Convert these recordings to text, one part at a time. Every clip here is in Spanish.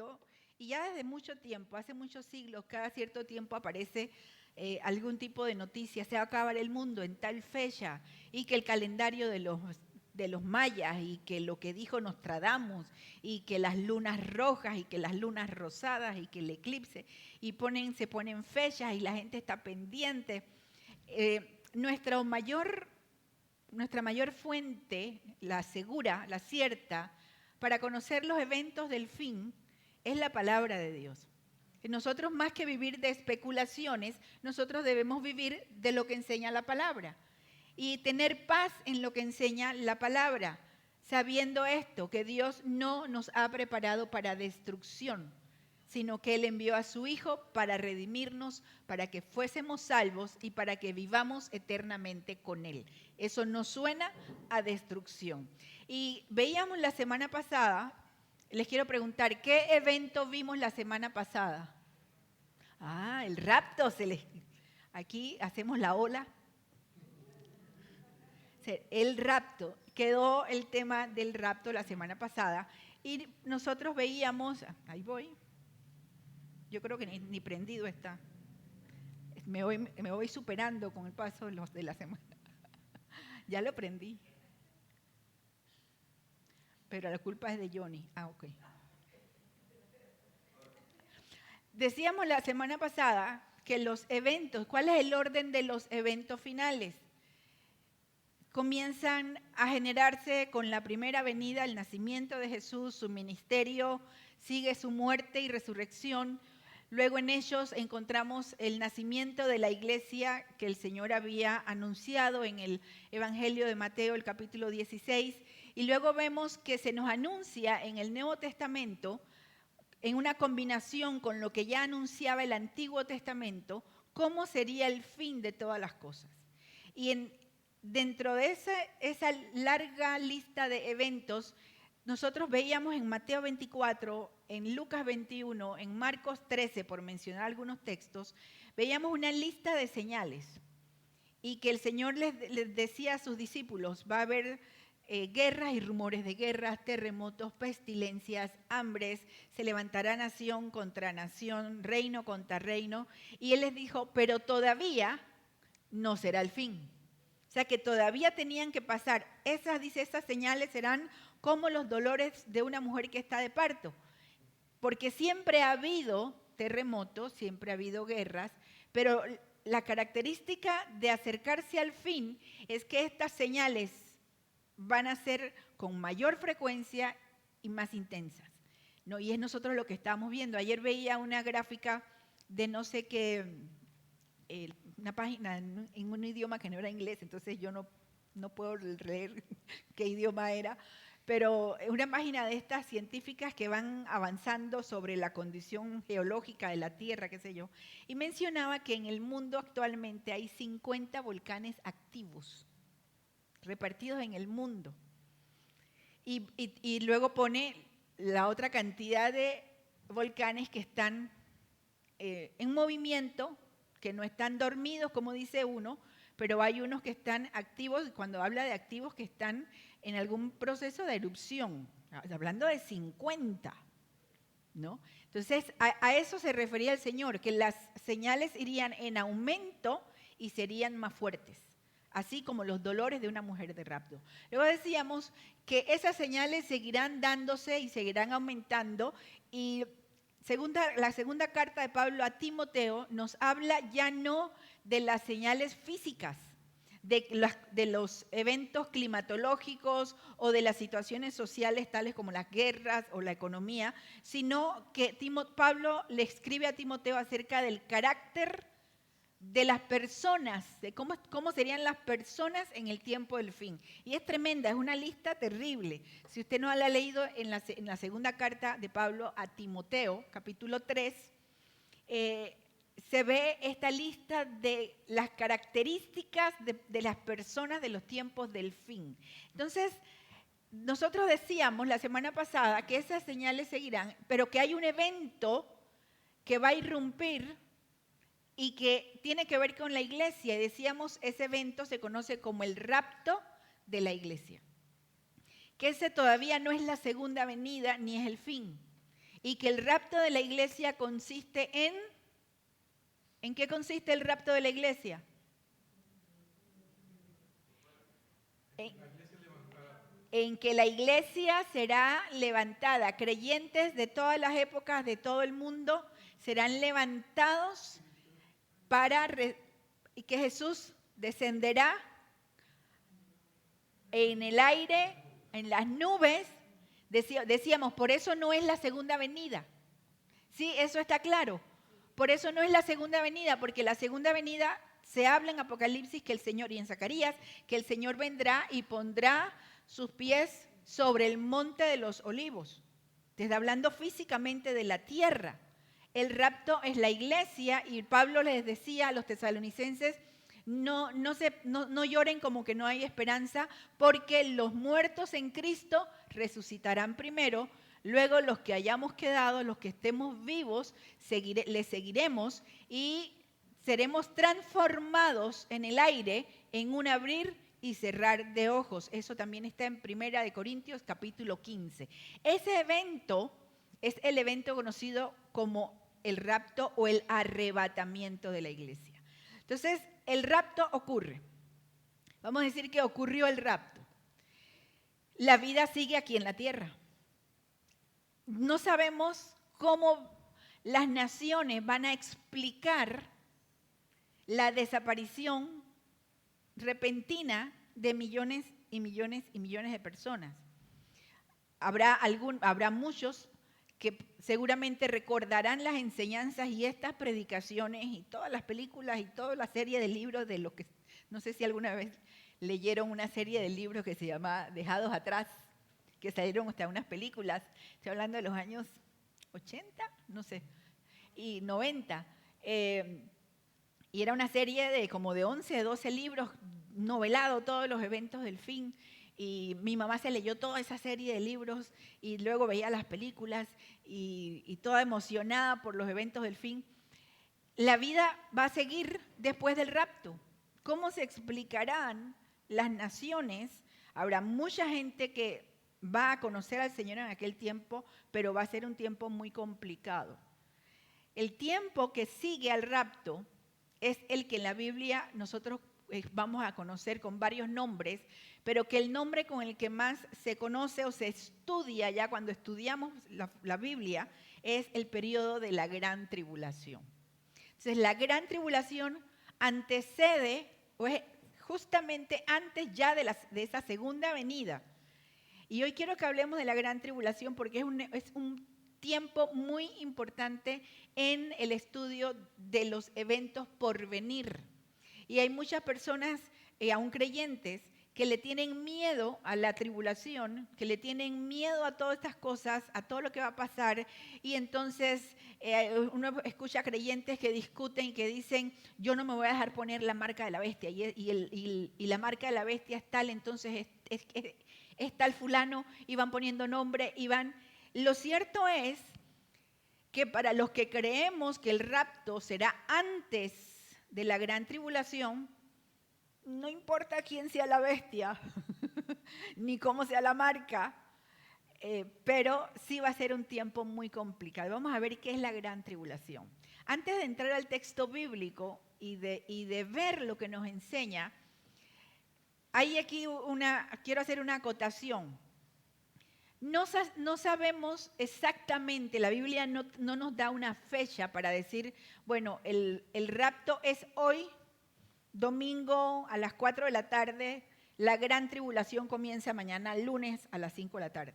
pasando, y ya desde mucho tiempo, hace muchos siglos, cada cierto tiempo aparece algún tipo de noticia, se va a acabar el mundo en tal fecha, y que el calendario de los mayas, y que lo que dijo Nostradamus, y que las lunas rojas, y que las lunas rosadas, y que el eclipse, y se ponen fechas, y la gente está pendiente. Nuestra mayor fuente, la segura, la cierta, para conocer los eventos del fin, es la palabra de Dios. Nosotros, más que vivir de especulaciones, nosotros debemos vivir de lo que enseña la palabra y tener paz en lo que enseña la palabra, sabiendo esto, que Dios no nos ha preparado para destrucción, sino que Él envió a su Hijo para redimirnos, para que fuésemos salvos y para que vivamos eternamente con Él. Eso no suena a destrucción. Y veíamos la semana pasada, les quiero preguntar, ¿qué evento vimos la semana pasada? El rapto. Aquí hacemos la ola. El rapto. Quedó el tema del rapto la semana pasada y nosotros veíamos, ahí voy, yo creo que ni prendido está. Me voy superando con el paso de la semana. Ya lo prendí. Pero la culpa es de Johnny. Ok. Decíamos la semana pasada que los eventos, ¿cuál es el orden de los eventos finales? Comienzan a generarse con la primera venida, el nacimiento de Jesús, su ministerio, sigue su muerte y resurrección. Luego en ellos encontramos el nacimiento de la iglesia que el Señor había anunciado en el Evangelio de Mateo, el capítulo 16. Y luego vemos que se nos anuncia en el Nuevo Testamento, en una combinación con lo que ya anunciaba el Antiguo Testamento, cómo sería el fin de todas las cosas. Y dentro de esa larga lista de eventos, nosotros veíamos en Mateo 24, en Lucas 21, en Marcos 13, por mencionar algunos textos, veíamos una lista de señales. Y que el Señor les decía a sus discípulos, va a haber guerras y rumores de guerras, terremotos, pestilencias, hambres, se levantará nación contra nación, reino contra reino. Y Él les dijo, pero todavía no será el fin. O sea que todavía tenían que pasar. Esas señales serán como los dolores de una mujer que está de parto. Porque siempre ha habido terremotos, siempre ha habido guerras, pero la característica de acercarse al fin es que estas señales van a ser con mayor frecuencia y más intensas, ¿no? Y es nosotros lo que estamos viendo. Ayer veía una gráfica de no sé qué, una página en un idioma que no era inglés, entonces yo no puedo leer qué idioma era, pero una página de estas científicas que van avanzando sobre la condición geológica de la Tierra, qué sé yo, y mencionaba que en el mundo actualmente hay 50 volcanes activos, repartidos en el mundo. Y luego pone la otra cantidad de volcanes que están en movimiento, que no están dormidos, como dice uno, pero hay unos que están activos, cuando habla de activos que están en algún proceso de erupción, hablando de 50, ¿no? Entonces, a eso se refería el Señor, que las señales irían en aumento y serían más fuertes, así como los dolores de una mujer de rapto. Luego decíamos que esas señales seguirán dándose y seguirán aumentando, y la segunda carta de Pablo a Timoteo nos habla ya no de las señales físicas, de los eventos climatológicos o de las situaciones sociales tales como las guerras o la economía, sino que Pablo le escribe a Timoteo acerca del carácter de las personas, de cómo serían las personas en el tiempo del fin. Y es tremenda, es una lista terrible. Si usted no la ha leído en la segunda carta de Pablo a Timoteo, capítulo 3, se ve esta lista de las características de las personas de los tiempos del fin. Entonces, nosotros decíamos la semana pasada que esas señales seguirán, pero que hay un evento que va a irrumpir y que tiene que ver con la iglesia. Y decíamos, ese evento se conoce como el rapto de la iglesia. Que ese todavía no es la segunda venida ni es el fin. y que el rapto de la iglesia consiste en... ¿En qué consiste el rapto de la iglesia? En que la iglesia será levantada. Creyentes de todas las épocas, de todo el mundo, serán levantados y que Jesús descenderá en el aire, en las nubes. Decíamos, por eso no es la segunda venida. Sí, eso está claro. Por eso no es la segunda venida, porque la segunda venida se habla en Apocalipsis que el Señor, y en Zacarías, que el Señor vendrá y pondrá sus pies sobre el monte de los olivos. Está hablando físicamente de la tierra. El rapto es la iglesia y Pablo les decía a los tesalonicenses, no lloren como que no hay esperanza, porque los muertos en Cristo resucitarán primero. Luego los que hayamos quedado, los que estemos vivos, les seguiremos y seremos transformados en el aire en un abrir y cerrar de ojos. Eso también está en 1 Corintios capítulo 15. Ese evento es el evento conocido como el rapto o el arrebatamiento de la iglesia. Entonces, el rapto ocurre. Vamos a decir que ocurrió el rapto. La vida sigue aquí en la tierra. No sabemos cómo las naciones van a explicar la desaparición repentina de millones y millones y millones de personas. Habrá muchos que seguramente recordarán las enseñanzas y estas predicaciones y todas las películas y toda la serie de libros de lo que, no sé si alguna vez leyeron una serie de libros que se llama Dejados Atrás, que salieron hasta unas películas, estoy hablando de los años 80, no sé, y 90. Y era una serie de como de 11, 12 libros, novelado todos los eventos del fin. Y mi mamá se leyó toda esa serie de libros y luego veía las películas y toda emocionada por los eventos del fin. La vida va a seguir después del rapto. ¿Cómo se explicarán las naciones? Habrá mucha gente que va a conocer al Señor en aquel tiempo, pero va a ser un tiempo muy complicado. El tiempo que sigue al rapto es el que en la Biblia nosotros vamos a conocer con varios nombres, pero que el nombre con el que más se conoce o se estudia ya cuando estudiamos la Biblia es el periodo de la Gran Tribulación. Entonces, la Gran Tribulación antecede, o es justamente antes ya de esa segunda venida. Y hoy quiero que hablemos de la Gran Tribulación porque es un tiempo muy importante en el estudio de los eventos por venir. Y hay muchas personas, aún creyentes, que le tienen miedo a la tribulación, que le tienen miedo a todas estas cosas, a todo lo que va a pasar. Y entonces uno escucha creyentes que discuten y que dicen, yo no me voy a dejar poner la marca de la bestia. Y la marca de la bestia es tal, entonces es tal fulano, y van poniendo nombre, y van... Lo cierto es que para los que creemos que el rapto será antes de la gran tribulación, no importa quién sea la bestia, ni cómo sea la marca, pero sí va a ser un tiempo muy complicado. Vamos a ver qué es la gran tribulación. Antes de entrar al texto bíblico y de ver lo que nos enseña, hay aquí quiero hacer una acotación. No sabemos exactamente, la Biblia no nos da una fecha para decir, bueno, el rapto es hoy, domingo a las 4 de la tarde, la gran tribulación comienza mañana, lunes a las 5 de la tarde.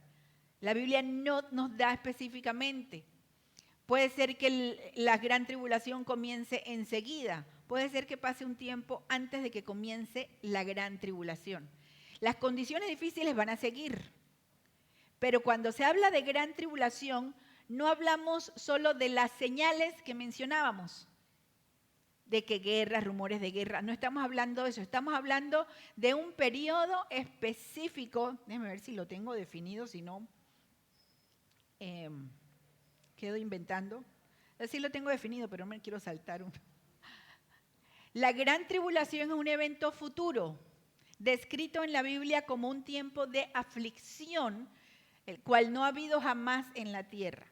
La Biblia no nos da específicamente. Puede ser que la gran tribulación comience enseguida, puede ser que pase un tiempo antes de que comience la gran tribulación. Las condiciones difíciles van a seguir. Pero cuando se habla de gran tribulación, no hablamos solo de las señales que mencionábamos, de que guerras, rumores de guerra, no estamos hablando de eso, estamos hablando de un periodo específico, déjame ver si lo tengo definido, si no, quedo inventando. Sí lo tengo definido, pero no me quiero saltar uno. La gran tribulación es un evento futuro, descrito en la Biblia como un tiempo de aflicción, el cual no ha habido jamás en la tierra.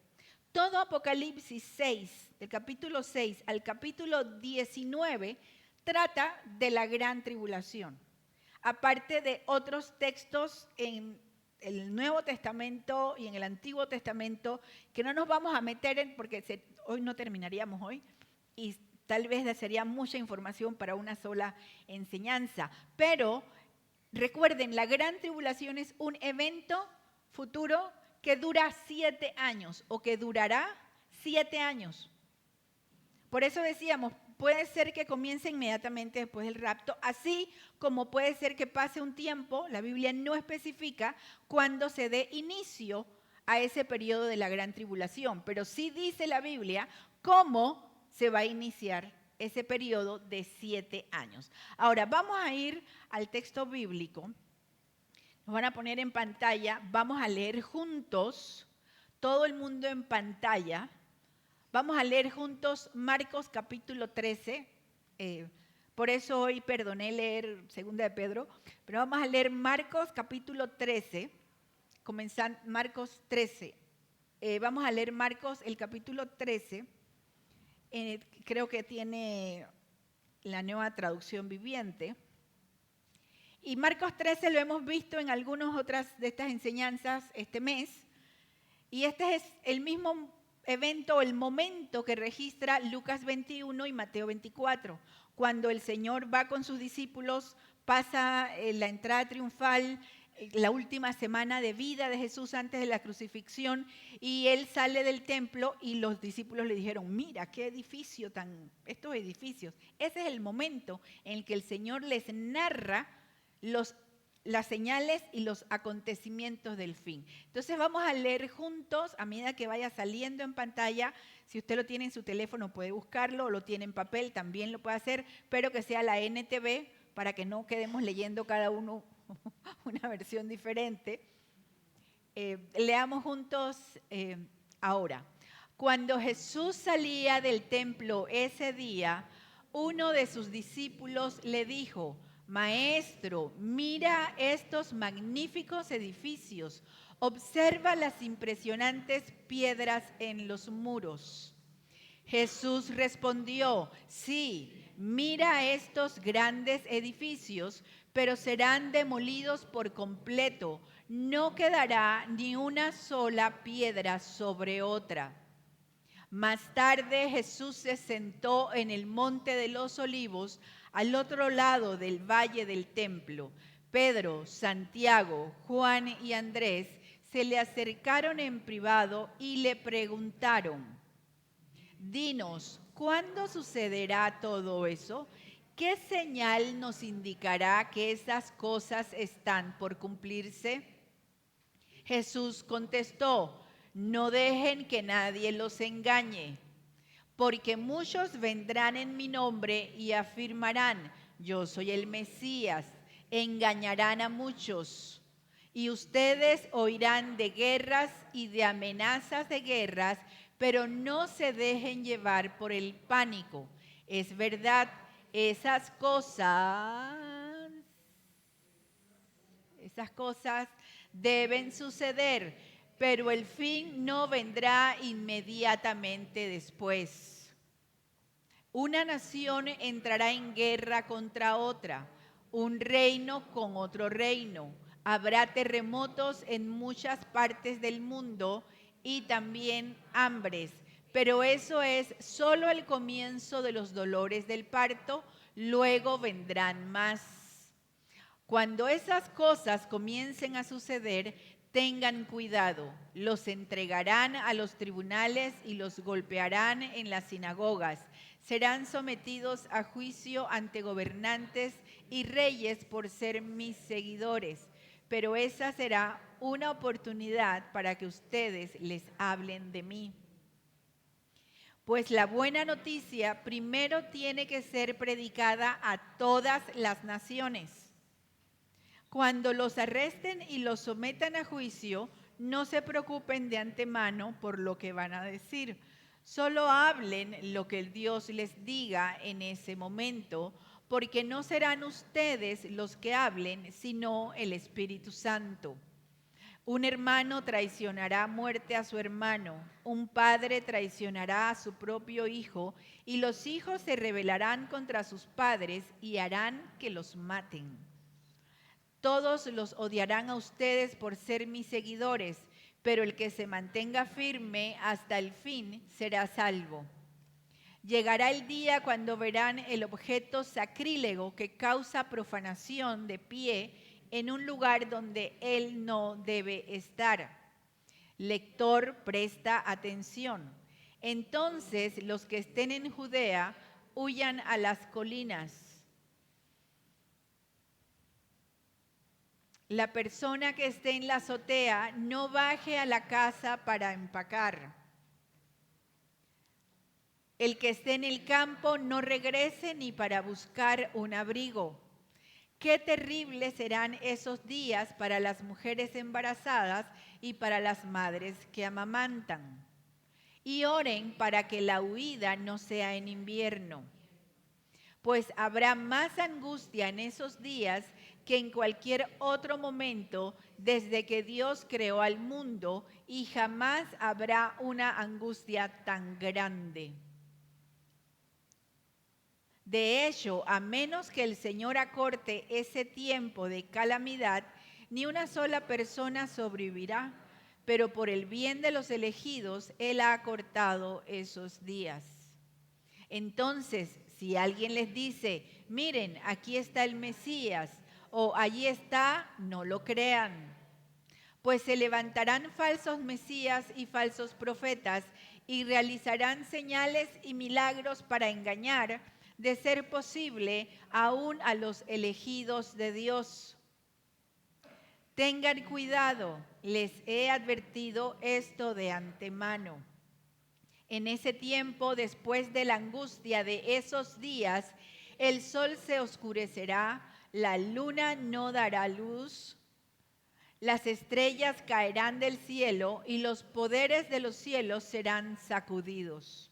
todo Apocalipsis 6, del capítulo 6 al capítulo 19, trata de la gran tribulación. Aparte de otros textos en el Nuevo Testamento y en el Antiguo Testamento, que no nos vamos a meter en, porque hoy no terminaríamos hoy, y tal vez sería mucha información para una sola enseñanza. Pero recuerden, la gran tribulación es un evento futuro que dura 7 años o que durará 7 años. Por eso decíamos, puede ser que comience inmediatamente después del rapto, así como puede ser que pase un tiempo, la Biblia no especifica cuándo se dé inicio a ese periodo de la gran tribulación, pero sí dice la Biblia cómo se va a iniciar ese periodo de 7 años. Ahora, vamos a ir al texto bíblico, nos van a poner en pantalla, vamos a leer juntos, todo el mundo en pantalla. Vamos a leer juntos Marcos capítulo 13. Por eso hoy perdoné leer Segunda de Pedro, pero vamos a leer Marcos capítulo 13, comenzando Marcos 13. Vamos a leer Marcos el capítulo 13. Creo que tiene la Nueva Traducción Viviente. Y Marcos 13 lo hemos visto en algunas otras de estas enseñanzas este mes. Y este es el mismo evento, el momento que registra Lucas 21 y Mateo 24, cuando el Señor va con sus discípulos, pasa la entrada triunfal, la última semana de vida de Jesús antes de la crucifixión, y él sale del templo y los discípulos le dijeron, mira, qué edificio estos edificios. Ese es el momento en el que el Señor les narra las señales y los acontecimientos del fin. Entonces vamos a leer juntos a medida que vaya saliendo en pantalla. Si usted lo tiene en su teléfono puede buscarlo, o lo tiene en papel también lo puede hacer, pero que sea la NTV para que no quedemos leyendo cada uno una versión diferente. Leamos juntos ahora. Cuando Jesús salía del templo ese día, uno de sus discípulos le dijo, Maestro, mira estos magníficos edificios, observa las impresionantes piedras en los muros. Jesús respondió, sí, mira estos grandes edificios, pero serán demolidos por completo, no quedará ni una sola piedra sobre otra. Más tarde Jesús se sentó en el monte de los Olivos, al otro lado del valle del templo. Pedro, Santiago, Juan y Andrés se le acercaron en privado y le preguntaron, dinos, ¿cuándo sucederá todo eso? ¿Qué señal nos indicará que esas cosas están por cumplirse? Jesús contestó, no dejen que nadie los engañe. Porque muchos vendrán en mi nombre y afirmarán, yo soy el Mesías, engañarán a muchos. Y ustedes oirán de guerras y de amenazas de guerras, pero no se dejen llevar por el pánico. Es verdad, esas cosas deben suceder, pero el fin no vendrá inmediatamente después. Una nación entrará en guerra contra otra, un reino con otro reino. Habrá terremotos en muchas partes del mundo y también hambres, pero eso es solo el comienzo de los dolores del parto, luego vendrán más. Cuando esas cosas comiencen a suceder, tengan cuidado, los entregarán a los tribunales y los golpearán en las sinagogas. Serán sometidos a juicio ante gobernantes y reyes por ser mis seguidores. Pero esa será una oportunidad para que ustedes les hablen de mí. Pues la buena noticia primero tiene que ser predicada a todas las naciones. Cuando los arresten y los sometan a juicio, no se preocupen de antemano por lo que van a decir. Solo hablen lo que Dios les diga en ese momento, porque no serán ustedes los que hablen, sino el Espíritu Santo. Un hermano traicionará a muerte a su hermano, un padre traicionará a su propio hijo, y los hijos se rebelarán contra sus padres y harán que los maten. Todos los odiarán a ustedes por ser mis seguidores, pero el que se mantenga firme hasta el fin será salvo. Llegará el día cuando verán el objeto sacrílego que causa profanación de pie en un lugar donde él no debe estar. Lector, presta atención. Entonces los que estén en Judea huyan a las colinas. La persona que esté en la azotea no baje a la casa para empacar. El que esté en el campo no regrese ni para buscar un abrigo. Qué terribles serán esos días para las mujeres embarazadas y para las madres que amamantan. Y oren para que la huida no sea en invierno, pues habrá más angustia en esos días que en cualquier otro momento desde que Dios creó al mundo, y jamás habrá una angustia tan grande. De hecho, a menos que el Señor acorte ese tiempo de calamidad, ni una sola persona sobrevivirá, pero por el bien de los elegidos, Él ha acortado esos días. Entonces, si alguien les dice, miren, aquí está el Mesías, o allí está, no lo crean. Pues se levantarán falsos mesías y falsos profetas, y realizarán señales y milagros para engañar, de ser posible, aún a los elegidos de Dios. Tengan cuidado, les he advertido esto de antemano. En ese tiempo, después de la angustia de esos días, el sol se oscurecerá, la luna no dará luz, las estrellas caerán del cielo y los poderes de los cielos serán sacudidos.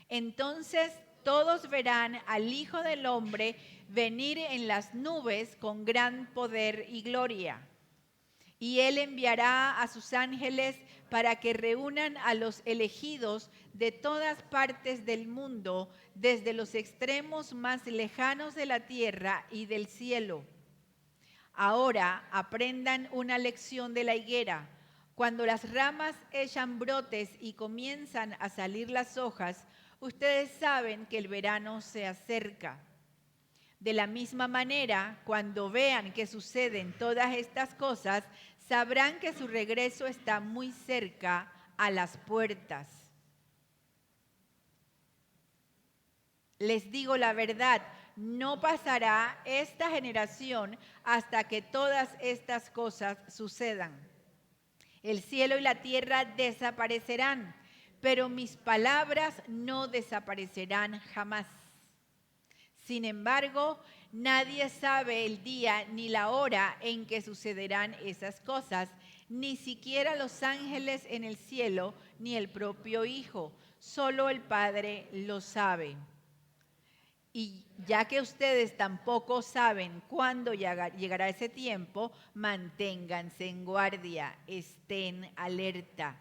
Entonces todos verán al Hijo del Hombre venir en las nubes con gran poder y gloria. Y Él enviará a sus ángeles para que reúnan a los elegidos de todas partes del mundo, desde los extremos más lejanos de la tierra y del cielo. Ahora aprendan una lección de la higuera. Cuando las ramas echan brotes y comienzan a salir las hojas, ustedes saben que el verano se acerca. De la misma manera, cuando vean que suceden todas estas cosas, sabrán que su regreso está muy cerca, a las puertas. Les digo la verdad, no pasará esta generación hasta que todas estas cosas sucedan. El cielo y la tierra desaparecerán, pero mis palabras no desaparecerán jamás. Sin embargo, nadie sabe el día ni la hora en que sucederán esas cosas, ni siquiera los ángeles en el cielo, ni el propio Hijo. Solo el Padre lo sabe. Y ya que ustedes tampoco saben cuándo llegará ese tiempo, manténganse en guardia, estén alerta.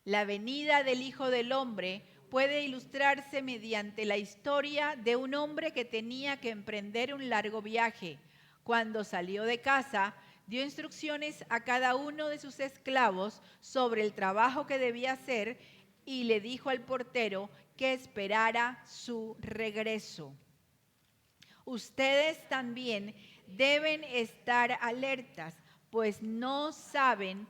La venida del Hijo del Hombre puede ilustrarse mediante la historia de un hombre que tenía que emprender un largo viaje. Cuando salió de casa, dio instrucciones a cada uno de sus esclavos sobre el trabajo que debía hacer y le dijo al portero que esperara su regreso. Ustedes también deben estar alertas, pues no saben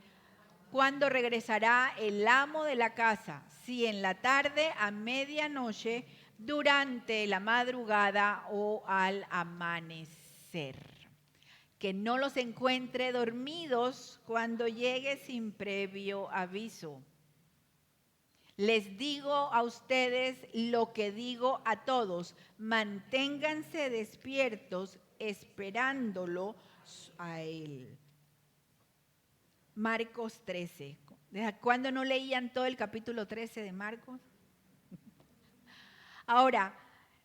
cuándo regresará el amo de la casa, si en la tarde, a medianoche, durante la madrugada o al amanecer. Que no los encuentre dormidos cuando llegue sin previo aviso. Les digo a ustedes lo que digo a todos: manténganse despiertos esperándolo a Él. Marcos 13. ¿Desde cuándo no leían todo el capítulo 13 de Marcos? Ahora,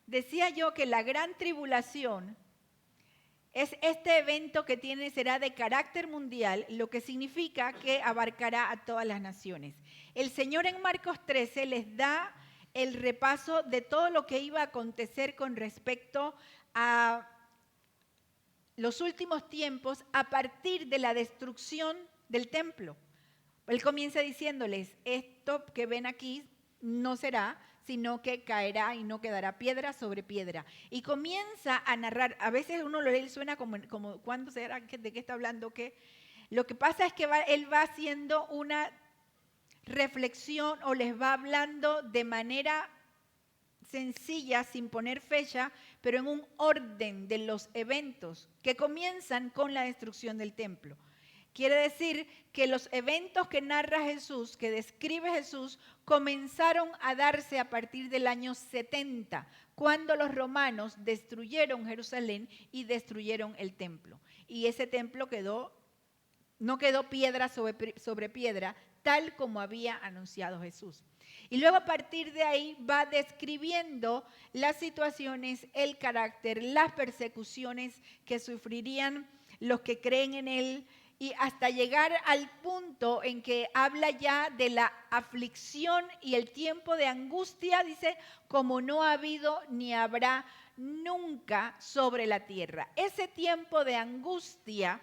decía yo que la gran tribulación Es este evento que será de carácter mundial, lo que significa que abarcará a todas las naciones. El Señor en Marcos 13 les da el repaso de todo lo que iba a acontecer con respecto a los últimos tiempos a partir de la destrucción del templo. Él comienza diciéndoles, esto que ven aquí no será, sino que caerá y no quedará piedra sobre piedra. Y comienza a narrar, a veces uno lo lee y suena como ¿cuándo será? ¿De qué está hablando? ¿Qué? Lo que pasa es que él va haciendo una reflexión o les va hablando de manera sencilla, sin poner fecha, pero en un orden de los eventos que comienzan con la destrucción del templo. Quiere decir que los eventos que narra Jesús, que describe Jesús, comenzaron a darse a partir del año 70, cuando los romanos destruyeron Jerusalén y destruyeron el templo. Y ese templo no quedó piedra sobre piedra, tal como había anunciado Jesús. Y luego a partir de ahí va describiendo las situaciones, el carácter, las persecuciones que sufrirían los que creen en él, y hasta llegar al punto en que habla ya de la aflicción y el tiempo de angustia, dice, como no ha habido ni habrá nunca sobre la tierra. Ese tiempo de angustia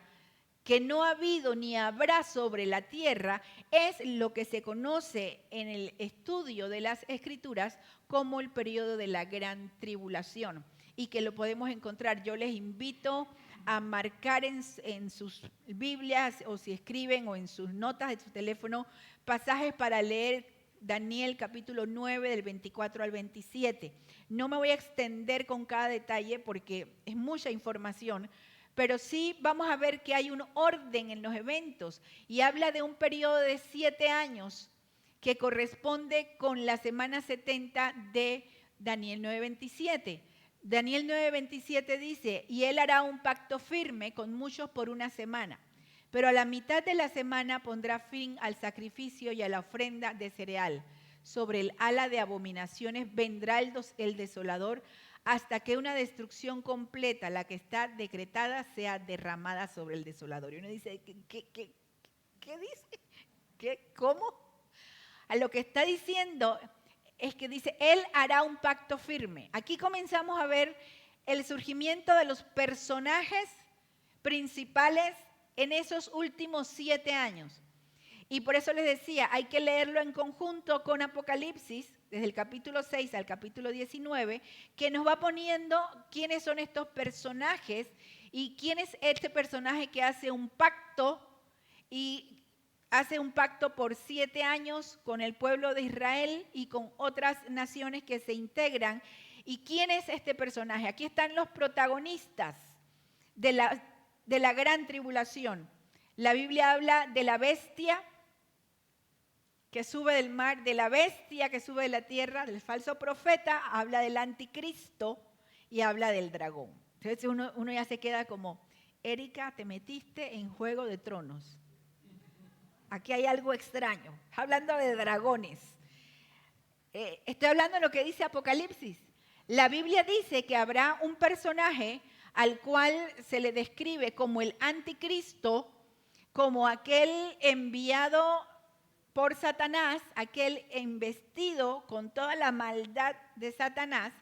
que no ha habido ni habrá sobre la tierra es lo que se conoce en el estudio de las Escrituras como el periodo de la gran tribulación, y que lo podemos encontrar. Yo les invito a marcar en sus Biblias, o si escriben, o en sus notas de su teléfono, pasajes para leer Daniel capítulo 9 del 24 al 27. No me voy a extender con cada detalle porque es mucha información, pero sí vamos a ver que hay un orden en los eventos y habla de un periodo de 7 años que corresponde con la semana 70 de Daniel 9:27. Daniel 9:27 dice, y él hará un pacto firme con muchos por una semana, pero a la mitad de la semana pondrá fin al sacrificio y a la ofrenda de cereal. Sobre el ala de abominaciones vendrá el desolador hasta que una destrucción completa, la que está decretada, sea derramada sobre el desolador. Y uno dice, ¿qué dice? ¿Cómo? A lo que está diciendo es que dice, él hará un pacto firme. Aquí comenzamos a ver el surgimiento de los personajes principales en esos últimos 7 años. Y por eso les decía, hay que leerlo en conjunto con Apocalipsis, desde el capítulo 6 al capítulo 19, que nos va poniendo quiénes son estos personajes y quién es este personaje que hace un pacto y hace un pacto por 7 años con el pueblo de Israel y con otras naciones que se integran. ¿Y quién es este personaje? Aquí están los protagonistas de la gran tribulación. La Biblia habla de la bestia que sube del mar, de la bestia que sube de la tierra, del falso profeta, habla del anticristo y habla del dragón. Entonces uno ya se queda como, Erika, te metiste en Juego de Tronos. Aquí hay algo extraño, hablando de dragones. Estoy hablando de lo que dice Apocalipsis. La Biblia dice que habrá un personaje al cual se le describe como el anticristo, como aquel enviado por Satanás, aquel investido con toda la maldad de Satanás,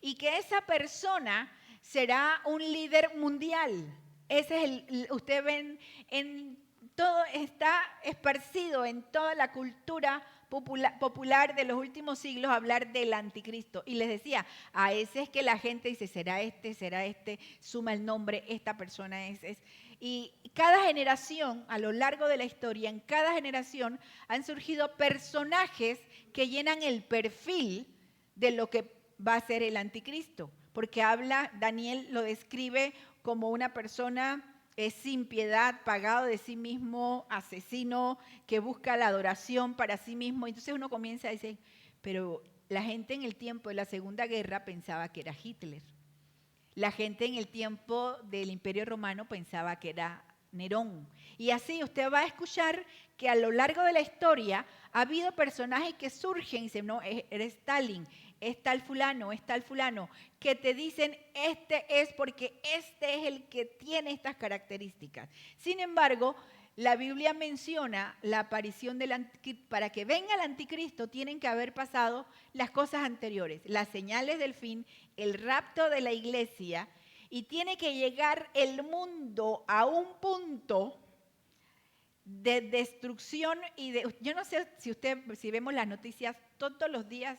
y que esa persona será un líder mundial. Ese es ustedes ven en todo, está esparcido en toda la cultura popular de los últimos siglos hablar del anticristo. Y les decía, a veces que la gente dice, será este, suma el nombre, esta persona es. Y cada generación, a lo largo de la historia, en cada generación han surgido personajes que llenan el perfil de lo que va a ser el anticristo. Porque Daniel lo describe como una persona sin piedad, pagado de sí mismo, asesino, que busca la adoración para sí mismo. Entonces uno comienza a decir, pero la gente en el tiempo de la Segunda Guerra pensaba que era Hitler. La gente en el tiempo del Imperio Romano pensaba que era Nerón. Y así usted va a escuchar que a lo largo de la historia ha habido personajes que surgen y dicen, no, eres Stalin, es tal fulano, que te dicen, este es porque este es el que tiene estas características. Sin embargo, la Biblia menciona la aparición para que venga el anticristo tienen que haber pasado las cosas anteriores, las señales del fin, el rapto de la iglesia, y tiene que llegar el mundo a un punto de destrucción y de... Yo no sé si vemos las noticias todos los días,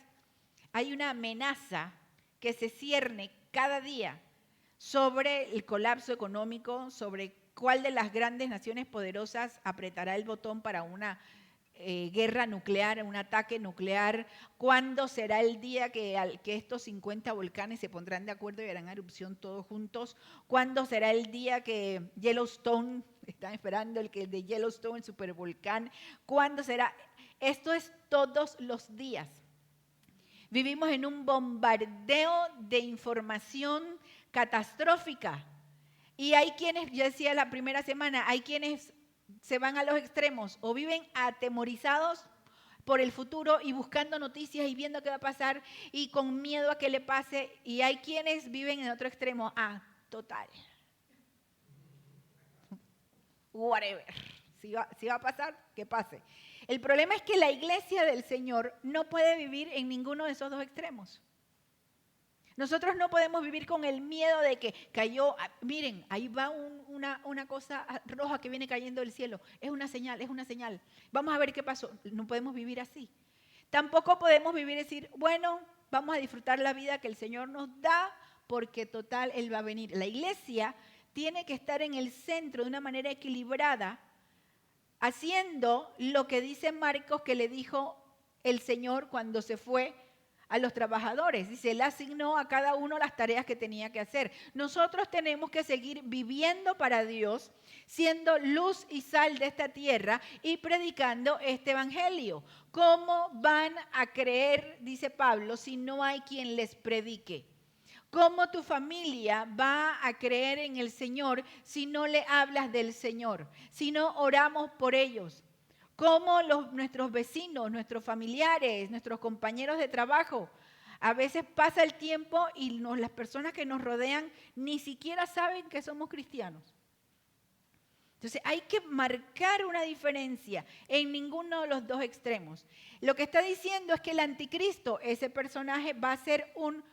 hay una amenaza que se cierne cada día sobre el colapso económico, sobre cuál de las grandes naciones poderosas apretará el botón para una guerra nuclear, un ataque nuclear, cuándo será el día que estos 50 volcanes se pondrán de acuerdo y harán erupción todos juntos, cuándo será el día que Yellowstone, están esperando el de Yellowstone, el supervolcán, cuándo será. Esto es todos los días. Vivimos en un bombardeo de información catastrófica. Y hay quienes, yo decía la primera semana, hay quienes se van a los extremos o viven atemorizados por el futuro y buscando noticias y viendo qué va a pasar y con miedo a que le pase. Y hay quienes viven en otro extremo, total. Whatever. Si va a pasar, que pase. El problema es que la iglesia del Señor no puede vivir en ninguno de esos dos extremos. Nosotros no podemos vivir con el miedo de que cayó, miren, ahí va una cosa roja que viene cayendo del cielo. Es una señal, es una señal. Vamos a ver qué pasó. No podemos vivir así. Tampoco podemos vivir y decir, bueno, vamos a disfrutar la vida que el Señor nos da porque total, Él va a venir. La iglesia tiene que estar en el centro de una manera equilibrada, haciendo lo que dice Marcos que le dijo el Señor cuando se fue a los trabajadores. Dice, Él asignó a cada uno las tareas que tenía que hacer. Nosotros tenemos que seguir viviendo para Dios, siendo luz y sal de esta tierra y predicando este evangelio. ¿Cómo van a creer, dice Pablo, si no hay quien les predique? ¿Cómo tu familia va a creer en el Señor si no le hablas del Señor? Si no oramos por ellos. ¿Cómo nuestros vecinos, nuestros familiares, nuestros compañeros de trabajo? A veces pasa el tiempo y las personas que nos rodean ni siquiera saben que somos cristianos. Entonces hay que marcar una diferencia en ninguno de los dos extremos. Lo que está diciendo es que el anticristo, ese personaje, va a ser un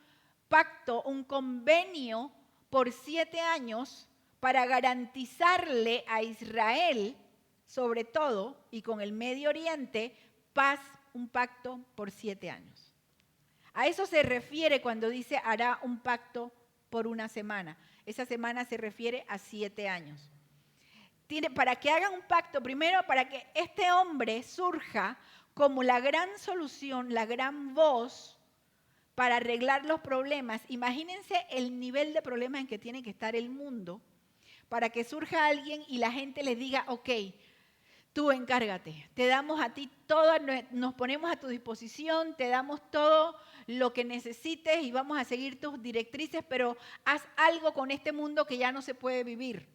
pacto, un convenio por 7 años para garantizarle a Israel, sobre todo, y con el Medio Oriente, paz, un pacto por 7 años. A eso se refiere cuando dice hará un pacto por una semana. Esa semana se refiere a 7 años. Para que hagan un pacto, primero para que este hombre surja como la gran solución, la gran voz para arreglar los problemas. Imagínense el nivel de problemas en que tiene que estar el mundo para que surja alguien y la gente les diga, ok, tú encárgate, te damos a ti todo, nos ponemos a tu disposición, te damos todo lo que necesites y vamos a seguir tus directrices, pero haz algo con este mundo que ya no se puede vivir.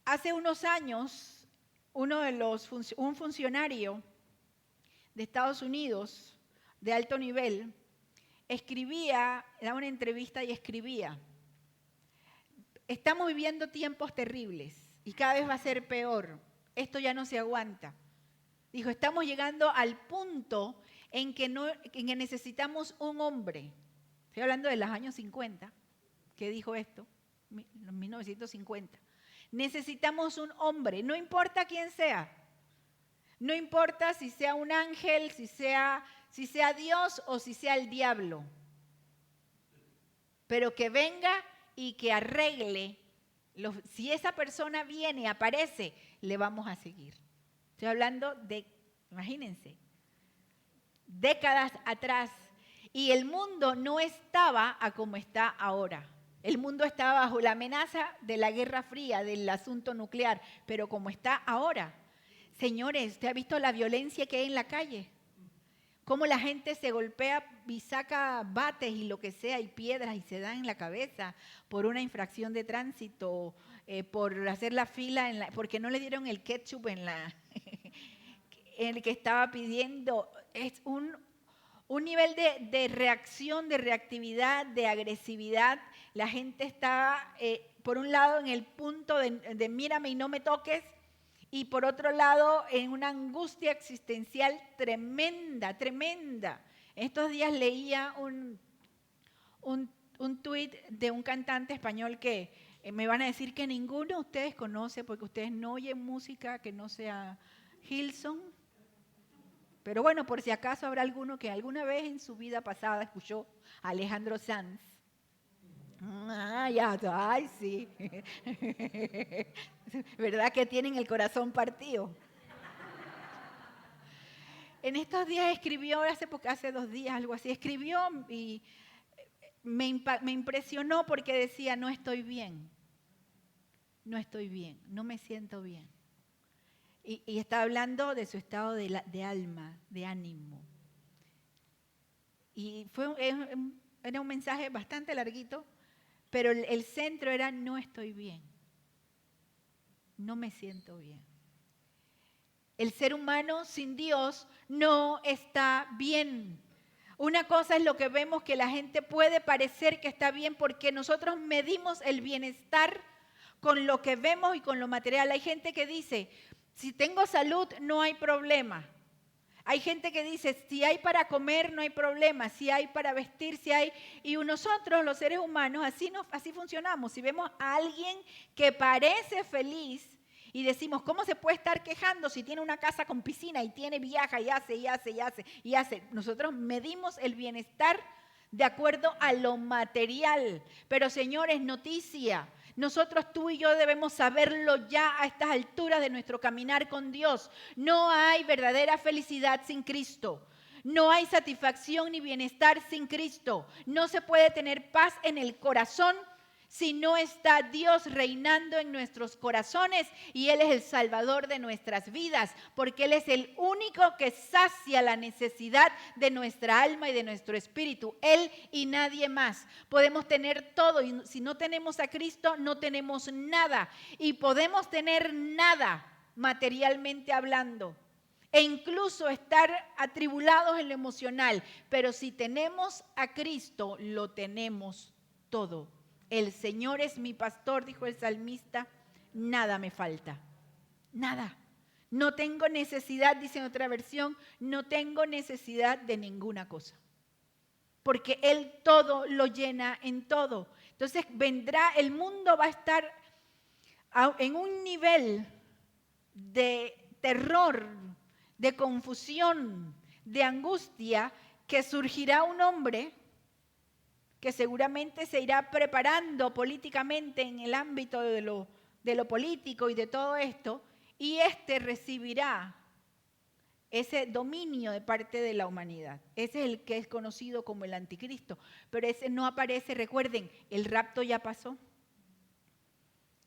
Hace unos años, un funcionario de Estados Unidos de alto nivel daba una entrevista y escribía, estamos viviendo tiempos terribles y cada vez va a ser peor, esto ya no se aguanta. Dijo, estamos llegando al punto en que necesitamos un hombre. Estoy hablando de los años 50, que dijo esto, 1950. Necesitamos un hombre, no importa quién sea. No importa si sea un ángel, si sea Dios o si sea el diablo. Pero que venga y que arregle. Si esa persona viene, aparece, le vamos a seguir. Estoy hablando de, imagínense, décadas atrás. Y el mundo no estaba a como está ahora. El mundo estaba bajo la amenaza de la Guerra Fría, del asunto nuclear, pero como está ahora. Señores, ¿usted ha visto la violencia que hay en la calle? Cómo la gente se golpea y saca bates y lo que sea y piedras y se da en la cabeza por una infracción de tránsito, por hacer la fila, porque no le dieron el ketchup en el que estaba pidiendo. Es un nivel de reacción, de reactividad, de agresividad. La gente está, por un lado, en el punto de mírame y no me toques, y por otro lado, en una angustia existencial tremenda, tremenda. Estos días leía un tuit de un cantante español que me van a decir que ninguno de ustedes conoce porque ustedes no oyen música que no sea Hillsong. Pero bueno, por si acaso habrá alguno que alguna vez en su vida pasada escuchó a Alejandro Sanz. Ya, ay, sí. ¿Verdad que tienen el corazón partido? En estos días escribió, hace 2 días, algo así, escribió y me impresionó porque decía, no estoy bien, no me siento bien. Y está hablando de su estado de alma, de ánimo. Y era un mensaje bastante larguito, pero el centro era, no estoy bien, no me siento bien. El ser humano sin Dios no está bien. Una cosa es lo que vemos, que la gente puede parecer que está bien porque nosotros medimos el bienestar con lo que vemos y con lo material. Hay gente que dice, si tengo salud no hay problema. Hay gente que dice, si hay para comer no hay problema, si hay para vestir, si hay... Y nosotros los seres humanos así funcionamos. Si vemos a alguien que parece feliz, y decimos, ¿cómo se puede estar quejando si tiene una casa con piscina y viaja y hace? Nosotros medimos el bienestar de acuerdo a lo material. Pero señores, noticia, nosotros, tú y yo debemos saberlo ya a estas alturas de nuestro caminar con Dios. No hay verdadera felicidad sin Cristo. No hay satisfacción ni bienestar sin Cristo. No se puede tener paz en el corazón si no está Dios reinando en nuestros corazones, y Él es el Salvador de nuestras vidas, porque Él es el único que sacia la necesidad de nuestra alma y de nuestro espíritu. Él y nadie más. Podemos tener todo, y si no tenemos a Cristo, no tenemos nada. Y podemos tener nada materialmente hablando, e incluso estar atribulados en lo emocional. Pero si tenemos a Cristo, lo tenemos todo. El Señor es mi pastor, dijo el salmista, nada me falta, nada. No tengo necesidad, dice en otra versión, no tengo necesidad de ninguna cosa, porque Él todo lo llena en todo. Entonces vendrá, el mundo va a estar en un nivel de terror, de confusión, de angustia, que surgirá un hombre que seguramente se irá preparando políticamente en el ámbito de lo político y de todo esto, y recibirá ese dominio de parte de la humanidad. Ese es el que es conocido como el anticristo, pero ese no aparece. Recuerden, el rapto ya pasó.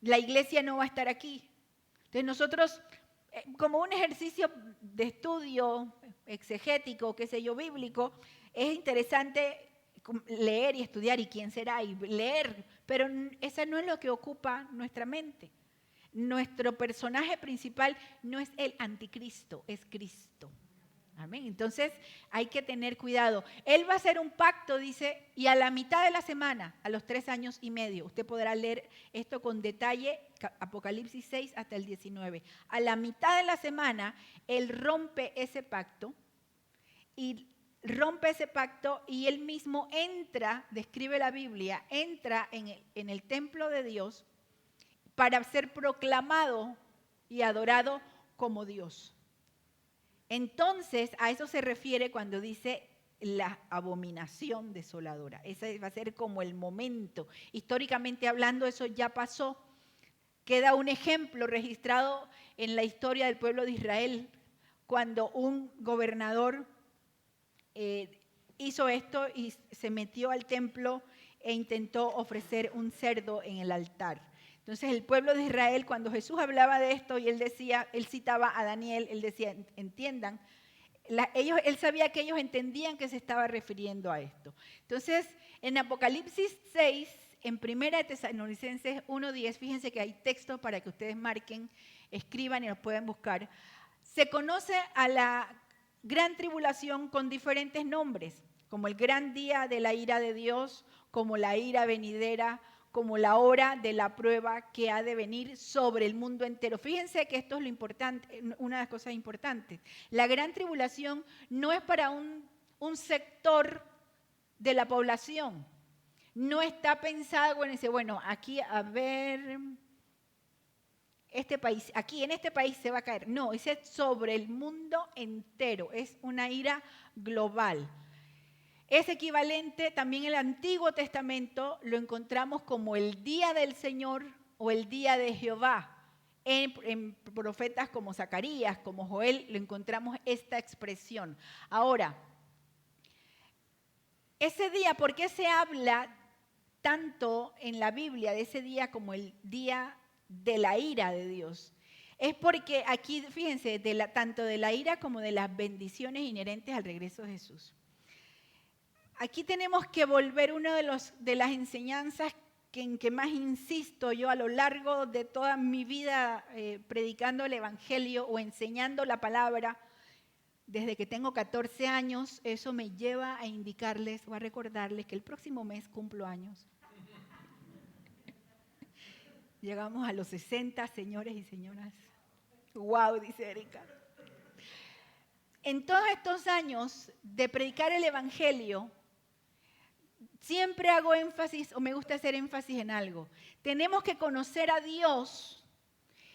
La iglesia no va a estar aquí. Entonces nosotros, como un ejercicio de estudio exegético, qué sé yo, bíblico, es interesante leer y estudiar, y quién será, y leer, pero eso no es lo que ocupa nuestra mente. Nuestro personaje principal no es el anticristo, es Cristo. Amén. Entonces hay que tener cuidado. Él va a hacer un pacto, dice, y a la mitad de la semana, a los 3 años y medio, usted podrá leer esto con detalle, Apocalipsis 6 hasta el 19. A la mitad de la semana, Él rompe ese pacto, y Él mismo entra, describe la Biblia, entra en el templo de Dios para ser proclamado y adorado como Dios. Entonces, a eso se refiere cuando dice la abominación desoladora. Ese va a ser como el momento. Históricamente hablando, eso ya pasó. Queda un ejemplo registrado en la historia del pueblo de Israel, cuando un gobernador hizo esto y se metió al templo e intentó ofrecer un cerdo en el altar. Entonces el pueblo de Israel, cuando Jesús hablaba de esto y él citaba a Daniel, él decía, entiendan, él sabía que ellos entendían que se estaba refiriendo a esto. Entonces en Apocalipsis 6 en 1 Tesalonicenses 1:10, fíjense que hay textos para que ustedes marquen, escriban y los pueden buscar. Se conoce a la gran tribulación con diferentes nombres, como el gran día de la ira de Dios, como la ira venidera, como la hora de la prueba que ha de venir sobre el mundo entero. Fíjense que esto es lo importante, una de las cosas importantes. La gran tribulación no es para un sector de la población. No está pensado, bueno, aquí a ver, este país, aquí en este país se va a caer. No, es sobre el mundo entero, es una ira global. Es equivalente también en el Antiguo Testamento, lo encontramos como el día del Señor o el día de Jehová. En profetas como Zacarías, como Joel, lo encontramos esta expresión. Ahora, ese día, ¿por qué se habla tanto en la Biblia de ese día como el día de la ira de Dios? Es porque aquí, fíjense, tanto de la ira como de las bendiciones inherentes al regreso de Jesús. Aquí tenemos que volver una de las enseñanzas en que más insisto yo a lo largo de toda mi vida predicando el Evangelio o enseñando la palabra. Desde que tengo 14 años, eso me lleva a indicarles o a recordarles que el próximo mes cumplo años. Llegamos a los 60, señores y señoras. ¡Wow!, dice Erika. En todos estos años de predicar el Evangelio, siempre hago énfasis, o me gusta hacer énfasis en algo. Tenemos que conocer a Dios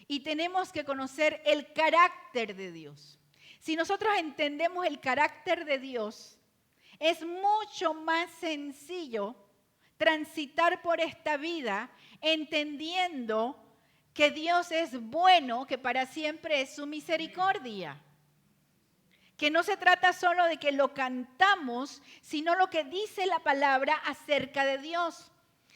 y tenemos que conocer el carácter de Dios. Si nosotros entendemos el carácter de Dios, es mucho más sencillo transitar por esta vida entendiendo que Dios es bueno, que para siempre es su misericordia. Que no se trata solo de que lo cantamos, sino lo que dice la palabra acerca de Dios.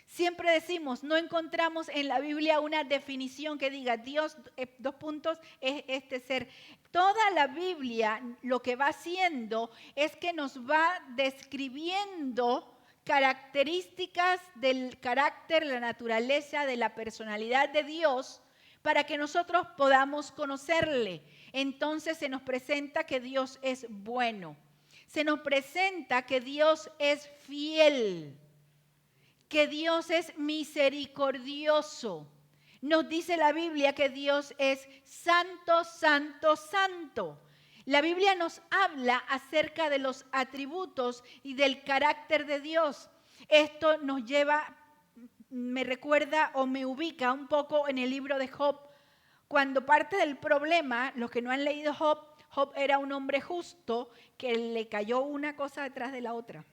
Siempre decimos, no encontramos en la Biblia una definición que diga Dios, dos puntos, es este ser. Toda la Biblia lo que va haciendo es que nos va describiendo características del carácter, la naturaleza, de la personalidad de Dios para que nosotros podamos conocerle. Entonces se nos presenta que Dios es bueno, se nos presenta que Dios es fiel, que Dios es misericordioso. Nos dice la Biblia que Dios es santo, santo, santo. La Biblia nos habla acerca de los atributos y del carácter de Dios. Esto nos lleva, me recuerda o me ubica un poco en el libro de Job. Cuando parte del problema, los que no han leído Job, Job era un hombre justo que le cayó una cosa detrás de la otra.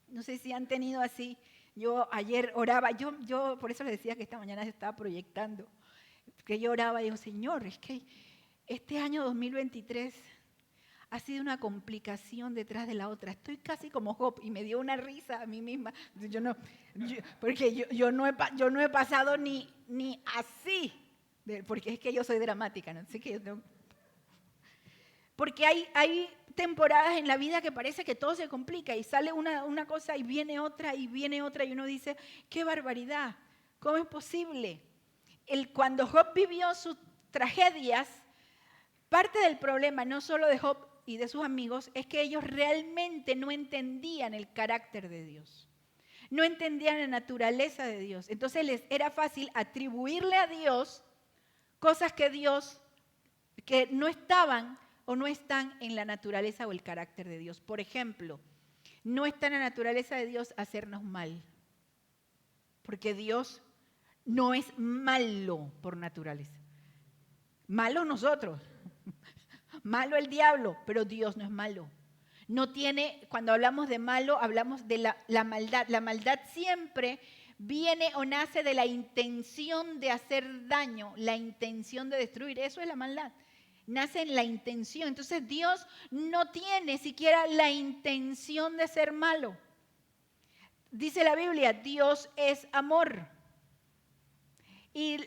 No sé si han tenido así. Yo ayer oraba, yo por eso les decía que esta mañana se estaba proyectando, que yo oraba y digo, Señor, es que este año 2023 ha sido una complicación detrás de la otra. Estoy casi como Job y me dio una risa a mí misma. Porque yo no he pasado ni así, porque es que yo soy dramática, ¿no? Así que yo tengo... Porque hay temporadas en la vida que parece que todo se complica y sale una cosa y viene otra y uno dice, ¡qué barbaridad! ¿Cómo es posible? Cuando Job vivió sus tragedias, parte del problema no solo de Job y de sus amigos es que ellos realmente no entendían el carácter de Dios. No entendían la naturaleza de Dios. Entonces les era fácil atribuirle a Dios cosas que no estaban o no están en la naturaleza o el carácter de Dios. Por ejemplo, no está en la naturaleza de Dios hacernos mal, porque Dios no es malo por naturaleza. Malo nosotros, malo el diablo, pero Dios no es malo. No tiene, cuando hablamos de malo, hablamos de la maldad. La maldad siempre viene o nace de la intención de hacer daño, la intención de destruir. Eso es la maldad. Nace en la intención. Entonces Dios no tiene siquiera la intención de ser malo. Dice la Biblia, Dios es amor. Y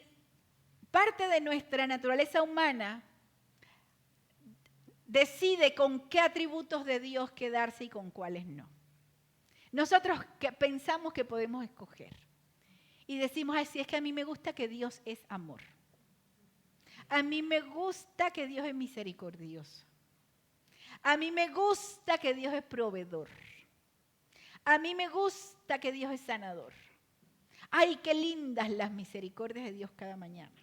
parte de nuestra naturaleza humana decide con qué atributos de Dios quedarse y con cuáles no. Nosotros pensamos que podemos escoger. y decimos, ay, sí, es que a mí me gusta que Dios es amor. A mí me gusta que Dios es misericordioso. A mí me gusta que Dios es proveedor. A mí me gusta que Dios es sanador. Ay, qué lindas las misericordias de Dios cada mañana.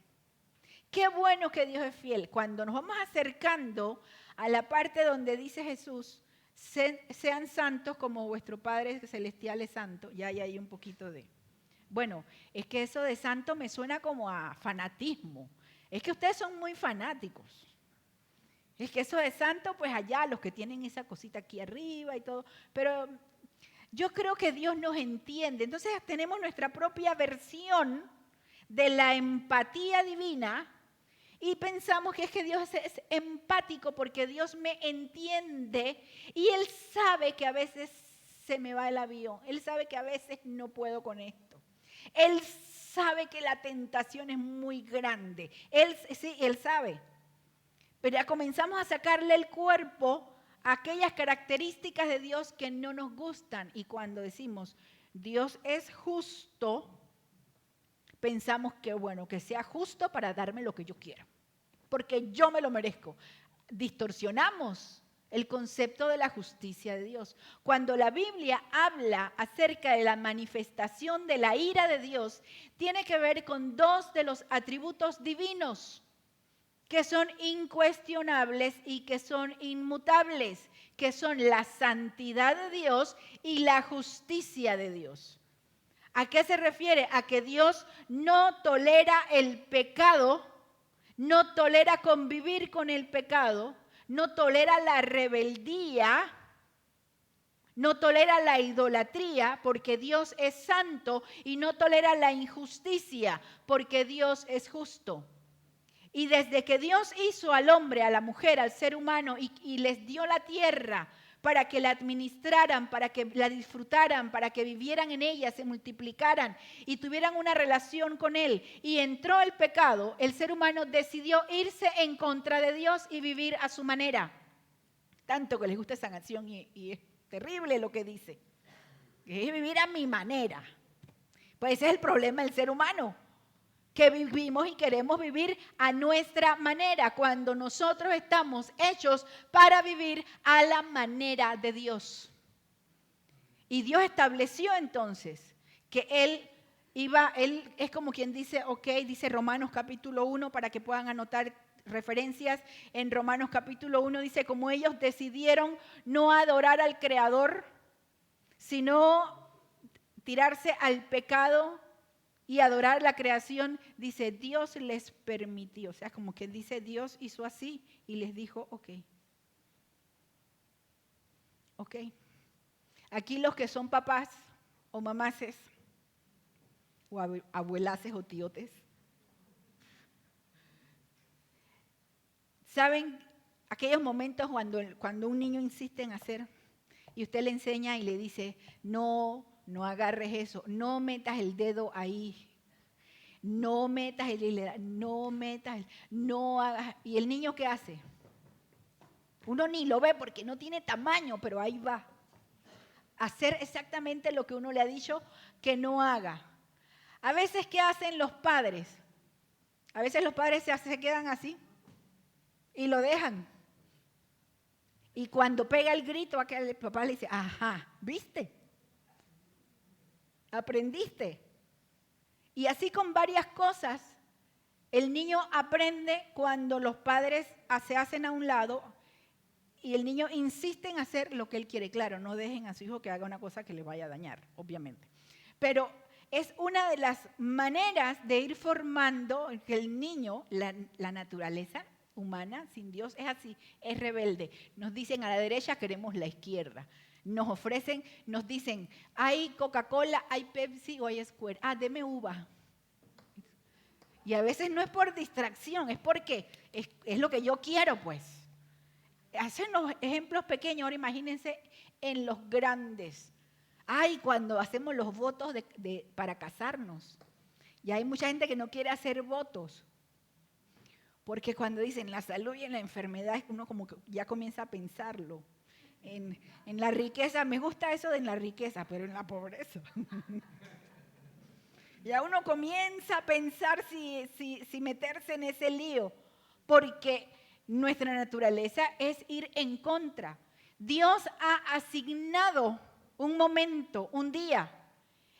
Qué bueno que Dios es fiel. Cuando nos vamos acercando a la parte donde dice Jesús, sean santos como vuestro Padre Celestial es santo, ya hay ahí un poquito de... Bueno, es que eso de santo me suena como a fanatismo. Es que ustedes son muy fanáticos. Es que eso de santo, pues allá, los que tienen esa cosita aquí arriba y todo. Pero yo creo que Dios nos entiende. Entonces tenemos nuestra propia versión de la empatía divina y pensamos que es que Dios es empático porque Dios me entiende y Él sabe que a veces se me va el avión. Él sabe que a veces no puedo con esto. Él sabe que la tentación es muy grande. Sí, Él sabe. Pero ya comenzamos a sacarle el cuerpo a aquellas características de Dios que no nos gustan. Y cuando decimos, Dios es justo, pensamos que bueno, que sea justo para darme lo que yo quiero. Porque yo me lo merezco. Distorsionamos el concepto de la justicia de Dios. Cuando la Biblia habla acerca de la manifestación de la ira de Dios, tiene que ver con dos de los atributos divinos que son incuestionables y que son inmutables, que son la santidad de Dios y la justicia de Dios. ¿A qué se refiere? A que Dios no tolera el pecado, no tolera convivir con el pecado, no tolera la rebeldía, no tolera la idolatría porque Dios es santo y no tolera la injusticia porque Dios es justo. Y desde que Dios hizo al hombre, a la mujer, al ser humano y les dio la tierra para que la administraran, para que la disfrutaran, para que vivieran en ella, se multiplicaran y tuvieran una relación con Él, y entró el pecado, el ser humano decidió irse en contra de Dios y vivir a su manera. Tanto que les gusta esa canción y es terrible lo que dice. Es vivir a mi manera. Pues ese es el problema del ser humano, que vivimos y queremos vivir a nuestra manera, cuando nosotros estamos hechos para vivir a la manera de Dios. Y Dios estableció entonces que Él es como quien dice, ok, dice Romanos capítulo 1, para que puedan anotar referencias. En Romanos capítulo 1 dice, como ellos decidieron no adorar al Creador, sino tirarse al pecado y adorar la creación, dice, Dios les permitió. O sea, como que dice, Dios hizo así y les dijo, ok. Aquí los que son papás o mamases, o abuelaces o tíotes, ¿saben aquellos momentos cuando un niño insiste en hacer y usted le enseña y le dice, no agarres eso, no metas el dedo ahí, no metas no hagas? ¿Y el niño qué hace? Uno ni lo ve porque no tiene tamaño, pero ahí va. Hacer exactamente lo que uno le ha dicho que no haga. A veces, ¿qué hacen los padres? A veces los padres se quedan así y lo dejan. Y cuando pega el grito, aquel papá le dice, ajá, ¿viste? ¿Aprendiste? Y así con varias cosas, el niño aprende cuando los padres se hacen a un lado y el niño insiste en hacer lo que él quiere. Claro, no dejen a su hijo que haga una cosa que le vaya a dañar, obviamente. Pero es una de las maneras de ir formando que el niño, la naturaleza humana sin Dios es así, es rebelde. Nos dicen a la derecha, queremos la izquierda. Nos dicen, hay Coca-Cola, hay Pepsi o hay Square. Deme uva. Y a veces no es por distracción, es porque es lo que yo quiero, pues. Hacen los ejemplos pequeños, ahora imagínense en los grandes. Cuando hacemos los votos para casarnos. Y hay mucha gente que no quiere hacer votos. Porque cuando dicen la salud y en la enfermedad, uno como que ya comienza a pensarlo. En la riqueza, me gusta eso de en la riqueza, pero en la pobreza. Ya uno comienza a pensar si meterse en ese lío, porque nuestra naturaleza es ir en contra. Dios ha asignado un momento, un día,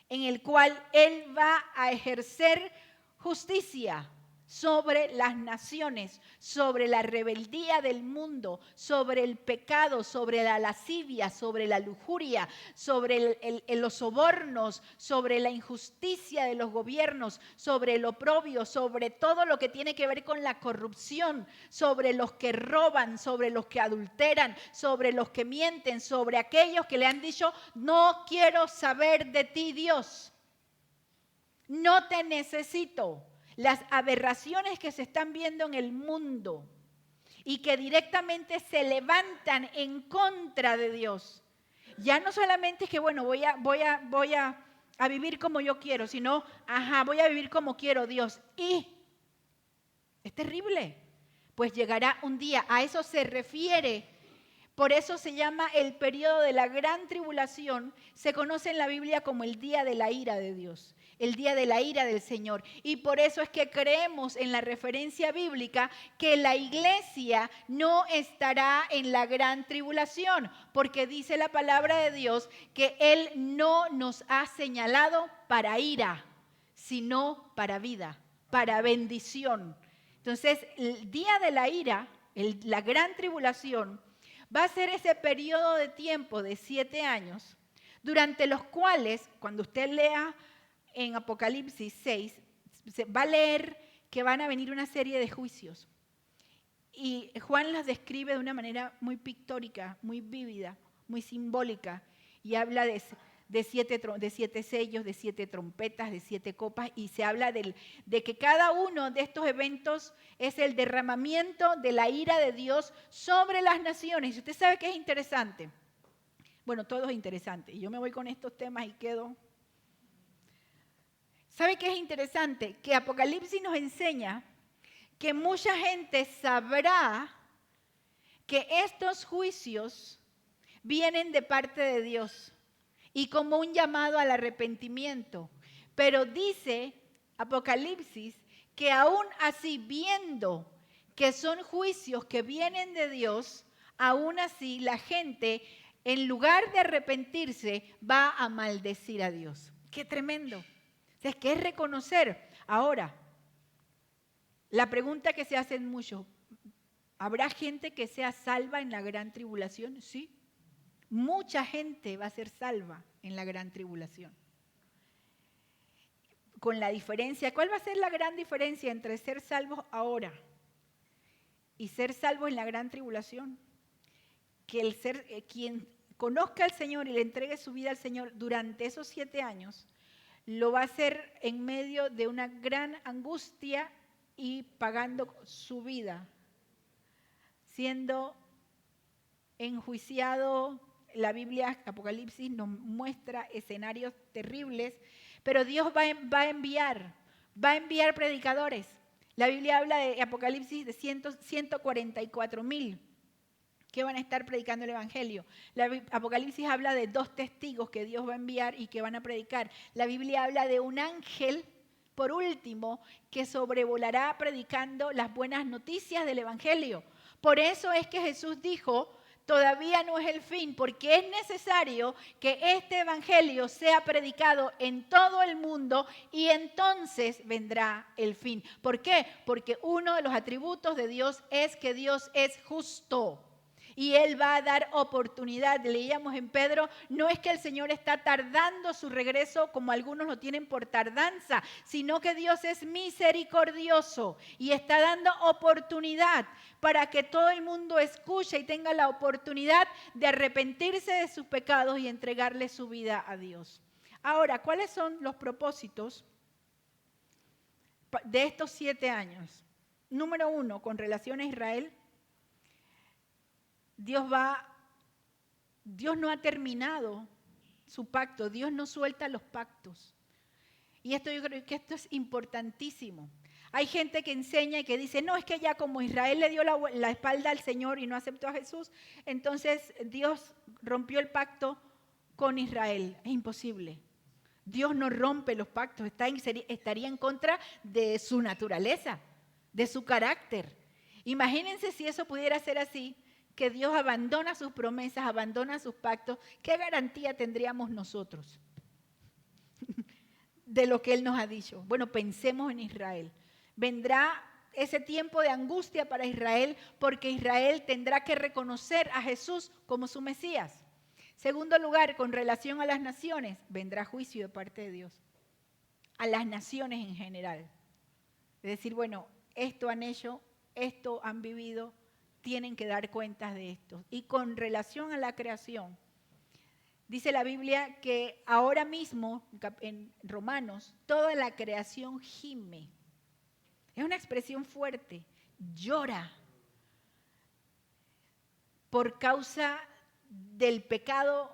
en el cual Él va a ejercer justicia sobre las naciones, sobre la rebeldía del mundo, sobre el pecado, sobre la lascivia, sobre la lujuria, sobre los sobornos, sobre la injusticia de los gobiernos, sobre el oprobio, sobre todo lo que tiene que ver con la corrupción, sobre los que roban, sobre los que adulteran, sobre los que mienten, sobre aquellos que le han dicho, no quiero saber de ti, Dios, no te necesito. Las aberraciones que se están viendo en el mundo y que directamente se levantan en contra de Dios. Ya no solamente es que, bueno, voy a vivir como yo quiero, sino, voy a vivir como quiero, Dios. Y es terrible, pues llegará un día, a eso se refiere. Por eso se llama el periodo de la gran tribulación, se conoce en la Biblia como el día de la ira de Dios, el día de la ira del Señor. Y por eso es que creemos en la referencia bíblica que la iglesia no estará en la gran tribulación, porque dice la palabra de Dios que Él no nos ha señalado para ira, sino para vida, para bendición. Entonces, el día de la ira, la gran tribulación, va a ser ese periodo de tiempo de 7 años, durante los cuales, cuando usted lea en Apocalipsis 6, se va a leer que van a venir una serie de juicios. Y Juan las describe de una manera muy pictórica, muy vívida, muy simbólica, y habla de 7 sellos, de 7 trompetas, de 7 copas, y se habla de que cada uno de estos eventos es el derramamiento de la ira de Dios sobre las naciones. Y usted sabe que es interesante. Bueno, todo es interesante, y yo me voy con estos temas y quedo. ¿Sabe qué es interesante? Que Apocalipsis nos enseña que mucha gente sabrá que estos juicios vienen de parte de Dios y como un llamado al arrepentimiento. Pero dice Apocalipsis que aún así, viendo que son juicios que vienen de Dios, aún así la gente, en lugar de arrepentirse, va a maldecir a Dios. ¡Qué tremendo! O sea, es que es reconocer. Ahora, la pregunta que se hacen muchos, ¿habrá gente que sea salva en la gran tribulación? Sí. Mucha gente va a ser salva en la gran tribulación. Con la diferencia, ¿cuál va a ser la gran diferencia entre ser salvos ahora y ser salvos en la gran tribulación? Que quien conozca al Señor y le entregue su vida al Señor durante esos 7 años, lo va a hacer en medio de una gran angustia y pagando su vida, siendo enjuiciado. La Biblia, Apocalipsis, nos muestra escenarios terribles, pero Dios va a enviar predicadores. La Biblia habla de Apocalipsis de 144,000 que van a estar predicando el Evangelio. Apocalipsis habla de 2 testigos que Dios va a enviar y que van a predicar. La Biblia habla de un ángel, por último, que sobrevolará predicando las buenas noticias del Evangelio. Por eso es que Jesús dijo, todavía no es el fin, porque es necesario que este evangelio sea predicado en todo el mundo y entonces vendrá el fin. ¿Por qué? Porque uno de los atributos de Dios es que Dios es justo. Y Él va a dar oportunidad. Leíamos en Pedro, no es que el Señor está tardando su regreso como algunos lo tienen por tardanza, sino que Dios es misericordioso y está dando oportunidad para que todo el mundo escuche y tenga la oportunidad de arrepentirse de sus pecados y entregarle su vida a Dios. Ahora, ¿cuáles son los propósitos de estos 7 años? Número 1, con relación a Israel. Dios no ha terminado su pacto, Dios no suelta los pactos. Y yo creo que esto es importantísimo. Hay gente que enseña y que dice, no, es que ya como Israel le dio la espalda al Señor y no aceptó a Jesús, entonces Dios rompió el pacto con Israel. Es imposible. Dios no rompe los pactos, estaría en contra de su naturaleza, de su carácter. Imagínense si eso pudiera ser así, que Dios abandona sus promesas, abandona sus pactos, ¿qué garantía tendríamos nosotros de lo que Él nos ha dicho? Bueno, pensemos en Israel. Vendrá ese tiempo de angustia para Israel porque Israel tendrá que reconocer a Jesús como su Mesías. Segundo lugar, con relación a las naciones, vendrá juicio de parte de Dios. A las naciones en general. Es decir, bueno, esto han hecho, esto han vivido, tienen que dar cuentas de esto. Y con relación a la creación, dice la Biblia que ahora mismo, en Romanos, toda la creación gime. Es una expresión fuerte, llora por causa del pecado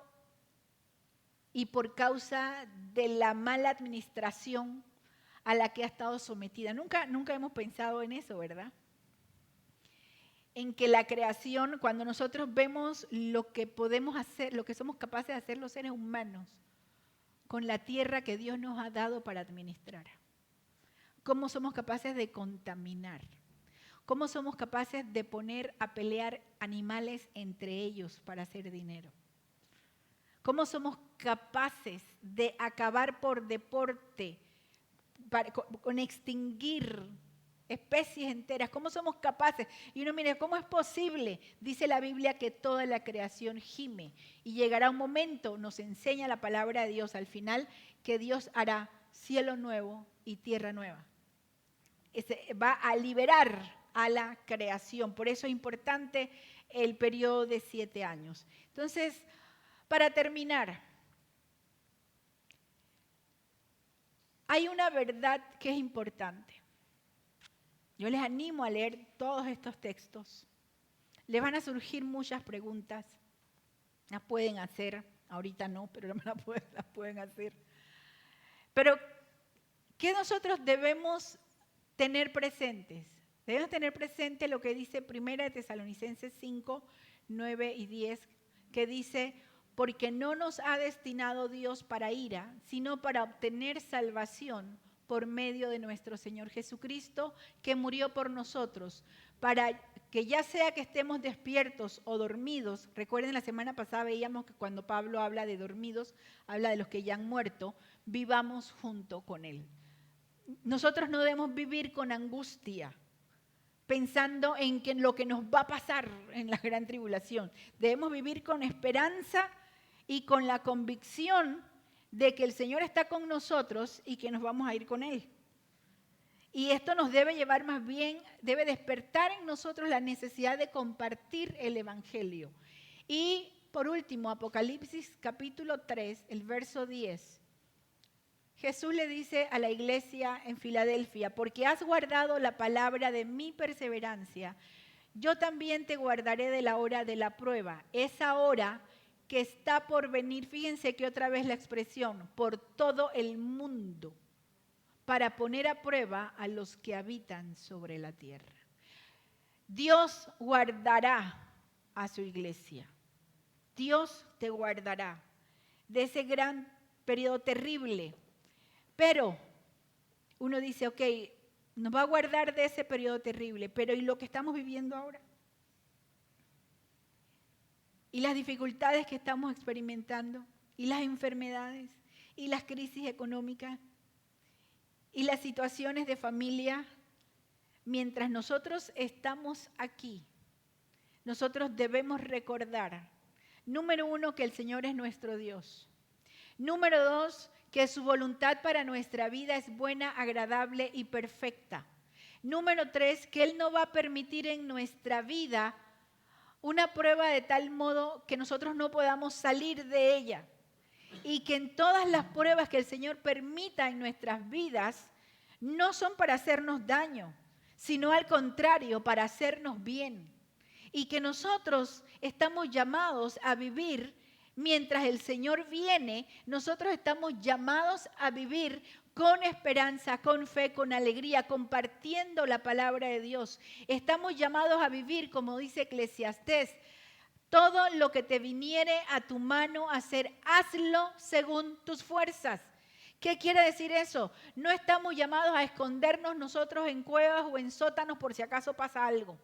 y por causa de la mala administración a la que ha estado sometida. Nunca hemos pensado en eso, ¿verdad? En que la creación, cuando nosotros vemos lo que podemos hacer, lo que somos capaces de hacer los seres humanos con la tierra que Dios nos ha dado para administrar, cómo somos capaces de contaminar, cómo somos capaces de poner a pelear animales entre ellos para hacer dinero, cómo somos capaces de acabar por deporte, con extinguir especies enteras, cómo somos capaces. Y uno mira, ¿cómo es posible? Dice la Biblia que toda la creación gime y llegará un momento, nos enseña la palabra de Dios al final, que Dios hará cielo nuevo y tierra nueva. Va a liberar a la creación, por eso es importante el periodo de 7 años. Entonces, para terminar, hay una verdad que es importante. Yo les animo a leer todos estos textos. Les van a surgir muchas preguntas. Las pueden hacer, ahorita no, pero las pueden hacer. Pero, ¿qué nosotros debemos tener presentes? Debemos tener presente lo que dice 1 Tesalonicenses 5, 9 y 10, que dice, porque no nos ha destinado Dios para ira, sino para obtener salvación por medio de nuestro Señor Jesucristo, que murió por nosotros, para que ya sea que estemos despiertos o dormidos. Recuerden, la semana pasada veíamos que cuando Pablo habla de dormidos, habla de los que ya han muerto, vivamos junto con Él. Nosotros no debemos vivir con angustia, pensando en lo que nos va a pasar en la gran tribulación. Debemos vivir con esperanza y con la convicción de que el Señor está con nosotros y que nos vamos a ir con Él. Y esto nos debe llevar más bien, debe despertar en nosotros la necesidad de compartir el Evangelio. Y por último, Apocalipsis capítulo 3, el verso 10. Jesús le dice a la iglesia en Filadelfia, porque has guardado la palabra de mi perseverancia, yo también te guardaré de la hora de la prueba, esa hora que está por venir, fíjense que otra vez la expresión, por todo el mundo, para poner a prueba a los que habitan sobre la tierra. Dios guardará a su iglesia. Dios te guardará de ese gran periodo terrible. Pero uno dice, ok, nos va a guardar de ese periodo terrible, pero ¿y lo que estamos viviendo ahora? ¿Y las dificultades que estamos experimentando? ¿Y las enfermedades? ¿Y las crisis económicas? ¿Y las situaciones de familia? Mientras nosotros estamos aquí, nosotros debemos recordar, número 1, que el Señor es nuestro Dios. Número 2, que su voluntad para nuestra vida es buena, agradable y perfecta. Número 3, que Él no va a permitir en nuestra vida una prueba de tal modo que nosotros no podamos salir de ella. Y que en todas las pruebas que el Señor permita en nuestras vidas no son para hacernos daño, sino al contrario, para hacernos bien. Y que nosotros estamos llamados a vivir. Mientras el Señor viene, nosotros estamos llamados a vivir con esperanza, con fe, con alegría, compartiendo la palabra de Dios. Estamos llamados a vivir, como dice Eclesiastés, todo lo que te viniere a tu mano hacer, hazlo según tus fuerzas. ¿Qué quiere decir eso? No estamos llamados a escondernos nosotros en cuevas o en sótanos por si acaso pasa algo.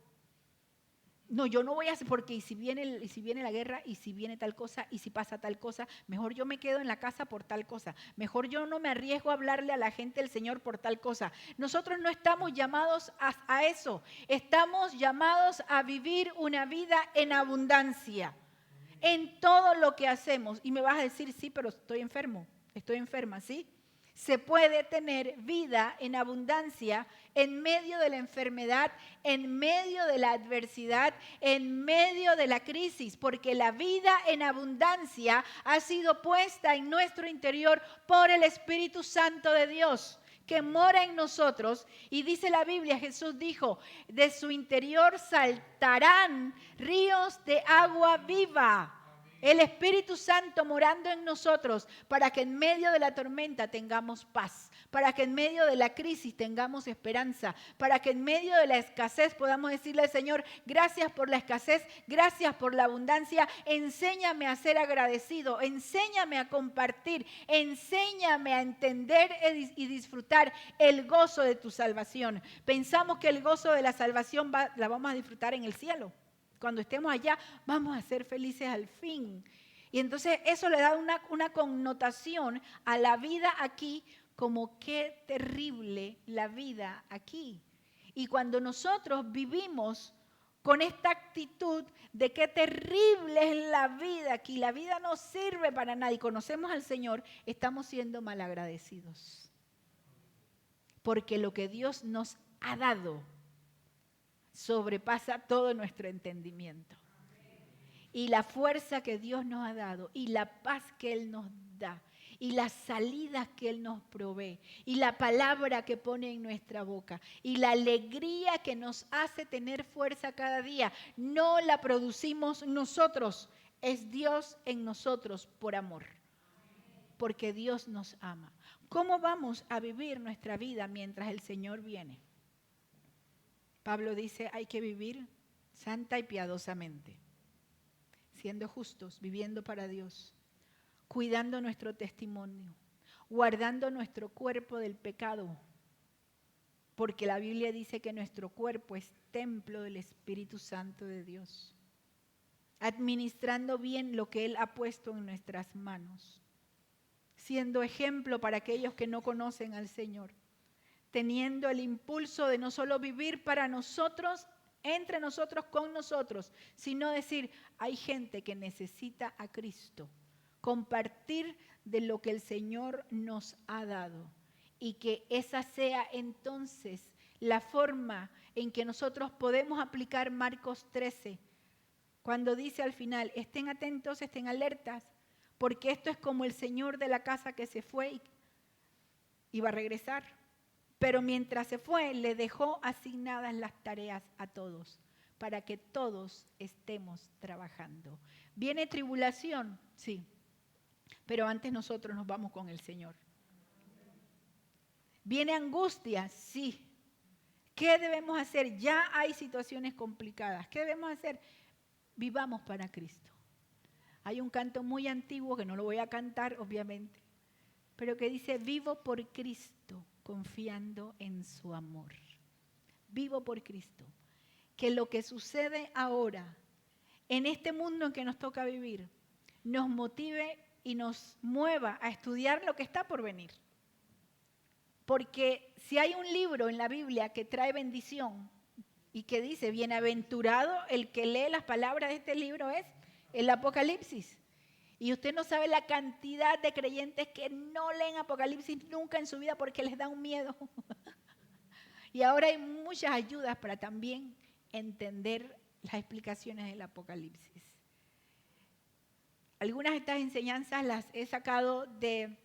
No, yo no voy a hacer, porque y si viene la guerra, y si viene tal cosa, y si pasa tal cosa, mejor yo me quedo en la casa por tal cosa. Mejor yo no me arriesgo a hablarle a la gente del Señor por tal cosa. Nosotros no estamos llamados a eso. Estamos llamados a vivir una vida en abundancia, en todo lo que hacemos. Y me vas a decir, sí, pero estoy enfermo, estoy enferma, ¿sí? Se puede tener vida en abundancia en medio de la enfermedad, en medio de la adversidad, en medio de la crisis, porque la vida en abundancia ha sido puesta en nuestro interior por el Espíritu Santo de Dios, que mora en nosotros. Y dice la Biblia, Jesús dijo, de su interior saltarán ríos de agua viva. El Espíritu Santo morando en nosotros para que en medio de la tormenta tengamos paz, para que en medio de la crisis tengamos esperanza, para que en medio de la escasez podamos decirle al Señor, gracias por la escasez, gracias por la abundancia, enséñame a ser agradecido, enséñame a compartir, enséñame a entender y disfrutar el gozo de tu salvación. Pensamos que el gozo de la salvación la vamos a disfrutar en el cielo. Cuando estemos allá, vamos a ser felices al fin. Y entonces eso le da una connotación a la vida aquí, como qué terrible la vida aquí. Y cuando nosotros vivimos con esta actitud de qué terrible es la vida aquí, la vida no sirve para nada y conocemos al Señor, estamos siendo malagradecidos. Porque lo que Dios nos ha dado sobrepasa todo nuestro entendimiento. Y la fuerza que Dios nos ha dado, y la paz que Él nos da, y las salidas que Él nos provee, y la palabra que pone en nuestra boca, y la alegría que nos hace tener fuerza cada día, no la producimos nosotros, es Dios en nosotros por amor, porque Dios nos ama. ¿Cómo vamos a vivir nuestra vida mientras el Señor viene? Pablo dice, hay que vivir santa y piadosamente, siendo justos, viviendo para Dios, cuidando nuestro testimonio, guardando nuestro cuerpo del pecado, porque la Biblia dice que nuestro cuerpo es templo del Espíritu Santo de Dios, administrando bien lo que Él ha puesto en nuestras manos, siendo ejemplo para aquellos que no conocen al Señor, teniendo el impulso de no solo vivir para nosotros, entre nosotros, con nosotros, sino decir, hay gente que necesita a Cristo, compartir de lo que el Señor nos ha dado y que esa sea entonces la forma en que nosotros podemos aplicar Marcos 13, cuando dice al final, estén atentos, estén alertas, porque esto es como el señor de la casa que se fue y va a regresar. Pero mientras se fue, le dejó asignadas las tareas a todos, para que todos estemos trabajando. ¿Viene tribulación? Sí, pero antes nosotros nos vamos con el Señor. ¿Viene angustia? Sí. ¿Qué debemos hacer? Ya hay situaciones complicadas. ¿Qué debemos hacer? Vivamos para Cristo. Hay un canto muy antiguo, que no lo voy a cantar, obviamente, pero que dice, vivo por Cristo, confiando en su amor. Vivo por Cristo. Que lo que sucede ahora, en este mundo en que nos toca vivir, nos motive y nos mueva a estudiar lo que está por venir. Porque si hay un libro en la Biblia que trae bendición y que dice, bienaventurado el que lee las palabras de este libro, es el Apocalipsis. Y usted no sabe la cantidad de creyentes que no leen Apocalipsis nunca en su vida porque les da un miedo. Y ahora hay muchas ayudas para también entender las explicaciones del Apocalipsis. Algunas de estas enseñanzas las he sacado de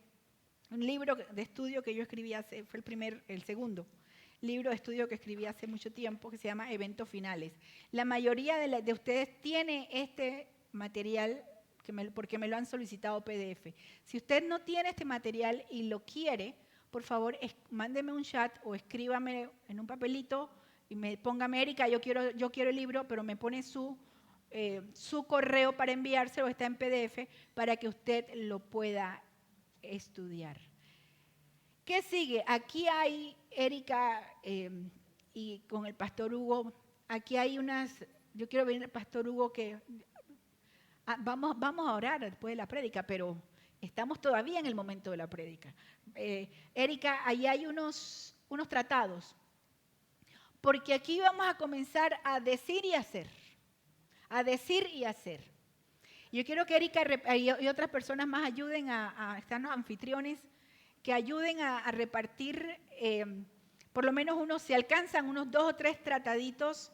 un libro de estudio que yo escribí fue el segundo libro de estudio que escribí hace mucho tiempo, que se llama Eventos Finales. La mayoría de ustedes tiene este material porque me lo han solicitado PDF. Si usted no tiene este material y lo quiere, por favor, mándeme un chat o escríbame en un papelito y póngame, Erika, yo quiero el libro, pero me pone su correo para enviárselo, está en PDF, para que usted lo pueda estudiar. ¿Qué sigue? Aquí hay, Erika y con el pastor Hugo, aquí hay yo quiero ver al pastor Hugo que vamos a orar después de la prédica, pero estamos todavía en el momento de la prédica. Erika, ahí hay unos tratados, porque aquí vamos a comenzar a decir y hacer, a decir y hacer. Yo quiero que Erika y otras personas más ayuden están los anfitriones, que ayuden a repartir, por lo menos si alcanzan unos 2 o 3 trataditos.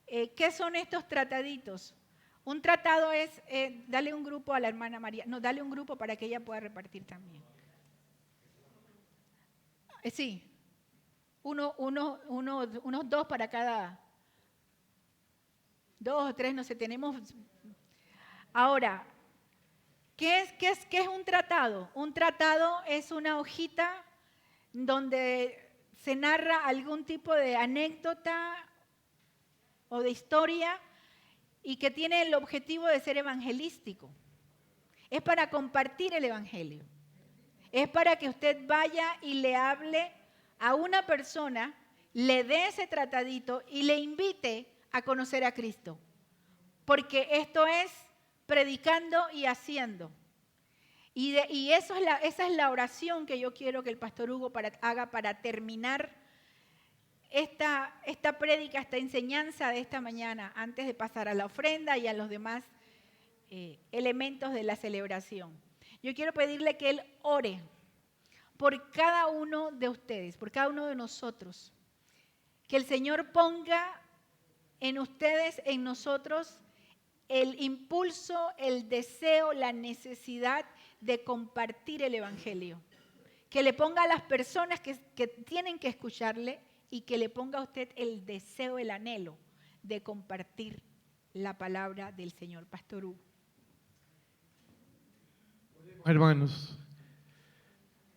¿Qué son estos trataditos? Un tratado es, dale un grupo a la hermana María, no, dale un grupo para que ella pueda repartir también. Sí, unos 2 para cada, 2 o 3, no sé, tenemos. Ahora, ¿qué es un tratado? Un tratado es una hojita donde se narra algún tipo de anécdota o de historia y que tiene el objetivo de ser evangelístico. Es para compartir el evangelio. Es para que usted vaya y le hable a una persona, le dé ese tratadito y le invite a conocer a Cristo. Porque esto es predicando y haciendo. Y esa es la oración que yo quiero que el pastor Hugo haga para terminar esta prédica, esta enseñanza de esta mañana, antes de pasar a la ofrenda y a los demás elementos de la celebración. Yo quiero pedirle que él ore por cada uno de ustedes, por cada uno de nosotros. Que el Señor ponga en ustedes, en nosotros, el impulso, el deseo, la necesidad de compartir el evangelio. Que le ponga a las personas que tienen que escucharle y que le ponga a usted el deseo, el anhelo de compartir la palabra del Señor. Pastor Hugo. Hermanos,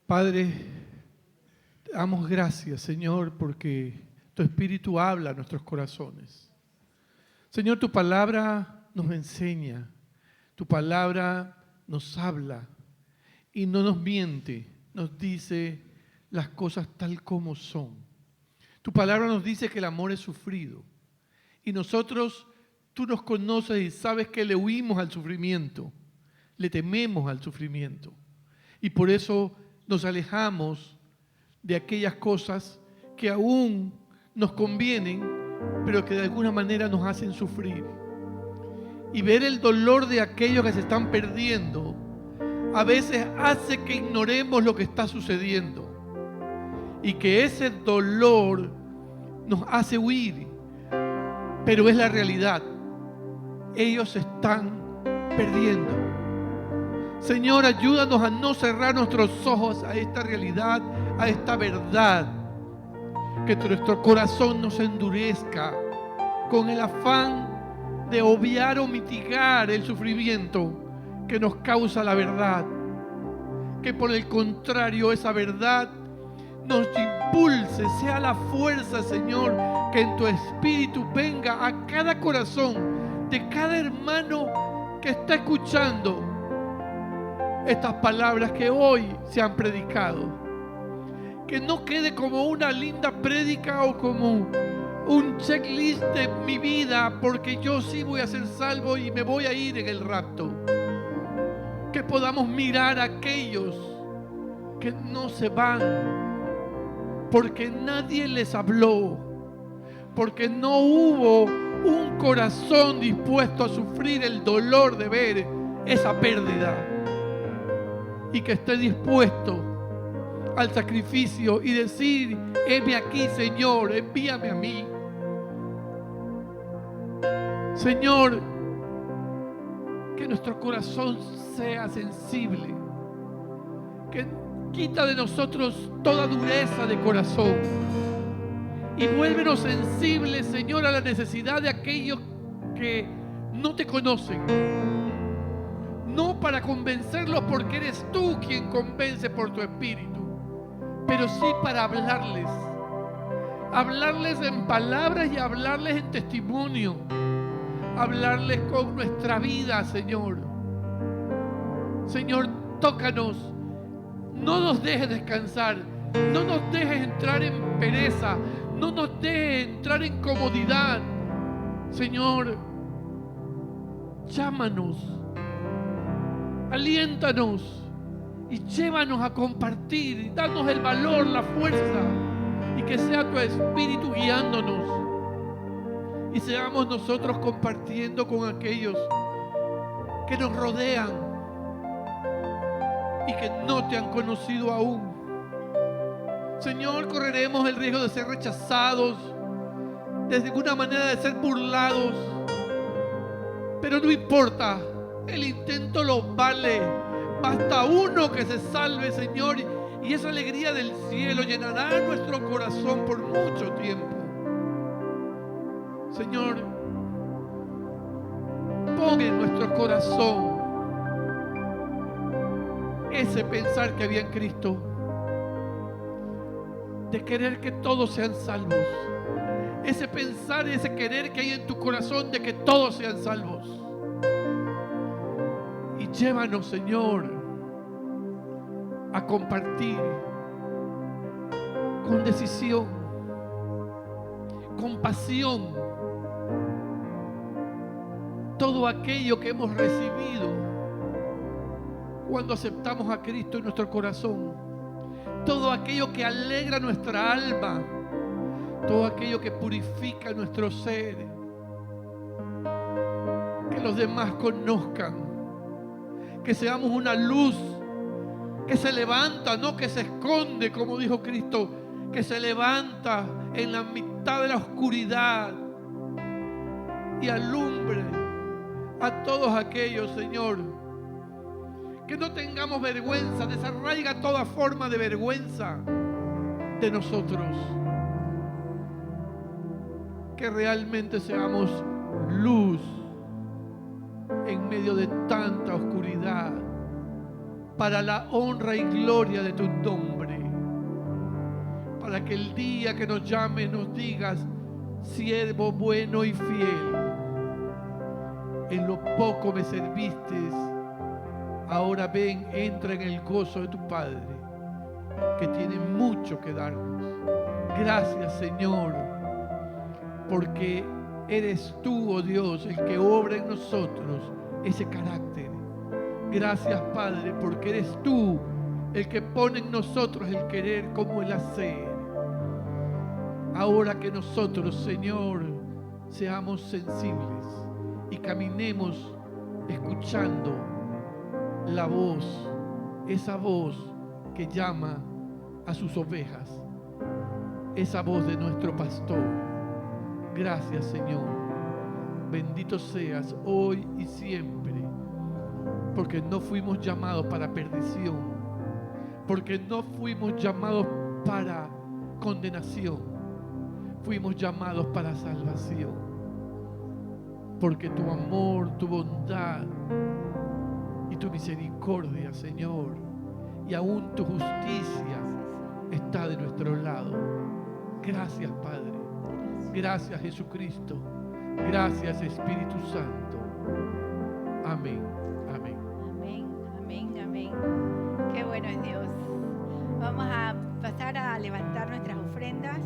Padre, te damos gracias, Señor, porque tu Espíritu habla a nuestros corazones. Señor, tu palabra nos enseña, tu palabra nos habla y no nos miente, nos dice las cosas tal como son. Tu palabra nos dice que el amor es sufrido y nosotros, tú nos conoces y sabes que le huimos al sufrimiento, le tememos al sufrimiento y por eso nos alejamos de aquellas cosas que aún nos convienen, pero que de alguna manera nos hacen sufrir. Y ver el dolor de aquellos que se están perdiendo a veces hace que ignoremos lo que está sucediendo y que ese dolor nos hace huir, pero es la realidad. Ellos se están perdiendo. Señor, ayúdanos a no cerrar nuestros ojos a esta realidad, a esta verdad. Que nuestro corazón no se endurezca con el afán de obviar o mitigar el sufrimiento que nos causa la verdad. Que por el contrario, esa verdad nos impulse, sea la fuerza, Señor, que en tu Espíritu venga a cada corazón de cada hermano que está escuchando estas palabras que hoy se han predicado. Que no quede como una linda prédica o como un checklist de mi vida, porque yo sí voy a ser salvo y me voy a ir en el rapto. Que podamos mirar a aquellos que no se van, porque nadie les habló, porque no hubo un corazón dispuesto a sufrir el dolor de ver esa pérdida, y que esté dispuesto al sacrificio y decir: heme aquí, Señor, envíame a mí. Señor, que nuestro corazón sea sensible, que quita de nosotros toda dureza de corazón y vuélvenos sensibles, Señor, a la necesidad de aquellos que no te conocen. No para convencerlos, porque eres tú quien convence por tu Espíritu, pero sí para hablarles en palabras y hablarles en testimonio, hablarles con nuestra vida, Señor. Señor, tócanos, No nos dejes descansar, no nos dejes entrar en pereza, no nos dejes entrar en comodidad. Señor, llámanos, aliéntanos y llévanos a compartir, y danos el valor, la fuerza, y que sea tu Espíritu guiándonos, y seamos nosotros compartiendo con aquellos que nos rodean y que no te han conocido aún. Señor, correremos el riesgo de ser rechazados, de alguna manera de ser burlados, pero no importa, el intento lo vale. Basta uno que se salve, Señor, y esa alegría del cielo llenará nuestro corazón por mucho tiempo. Señor, pon en nuestro corazón ese pensar que había en Cristo, de querer que todos sean salvos. Ese pensar y ese querer que hay en tu corazón de que todos sean salvos. Y llévanos, Señor, a compartir con decisión, con pasión, todo aquello que hemos recibido cuando aceptamos a Cristo en nuestro corazón, todo aquello que alegra nuestra alma, todo aquello que purifica nuestro ser, que los demás conozcan, que seamos una luz que se levanta, no que se esconde, como dijo Cristo, que se levanta en la mitad de la oscuridad y alumbre a todos aquellos, Señor. Que no tengamos vergüenza, desarraiga toda forma de vergüenza de nosotros. Que realmente seamos luz en medio de tanta oscuridad, para la honra y gloria de tu nombre, para que el día que nos llames nos digas: siervo bueno y fiel, en lo poco me serviste, ahora ven, entra en el gozo de tu Padre, que tiene mucho que darnos. Gracias, Señor, porque eres tú, oh Dios, el que obra en nosotros ese carácter. Gracias, Padre, porque eres tú el que pone en nosotros el querer como el hacer. Ahora que nosotros, Señor, seamos sensibles y caminemos escuchando la voz, esa voz que llama a sus ovejas, esa voz de nuestro pastor. Gracias, Señor. Bendito seas hoy y siempre, porque no fuimos llamados para perdición, porque no fuimos llamados para condenación, fuimos llamados para salvación, porque tu amor, tu bondad y tu misericordia, Señor, y aún tu justicia está de nuestro lado. Gracias, Padre. Gracias, Jesucristo. Gracias, Espíritu Santo. Amén. Amén. Amén, amén, amén. Qué bueno es Dios. Vamos a pasar a levantar nuestras ofrendas.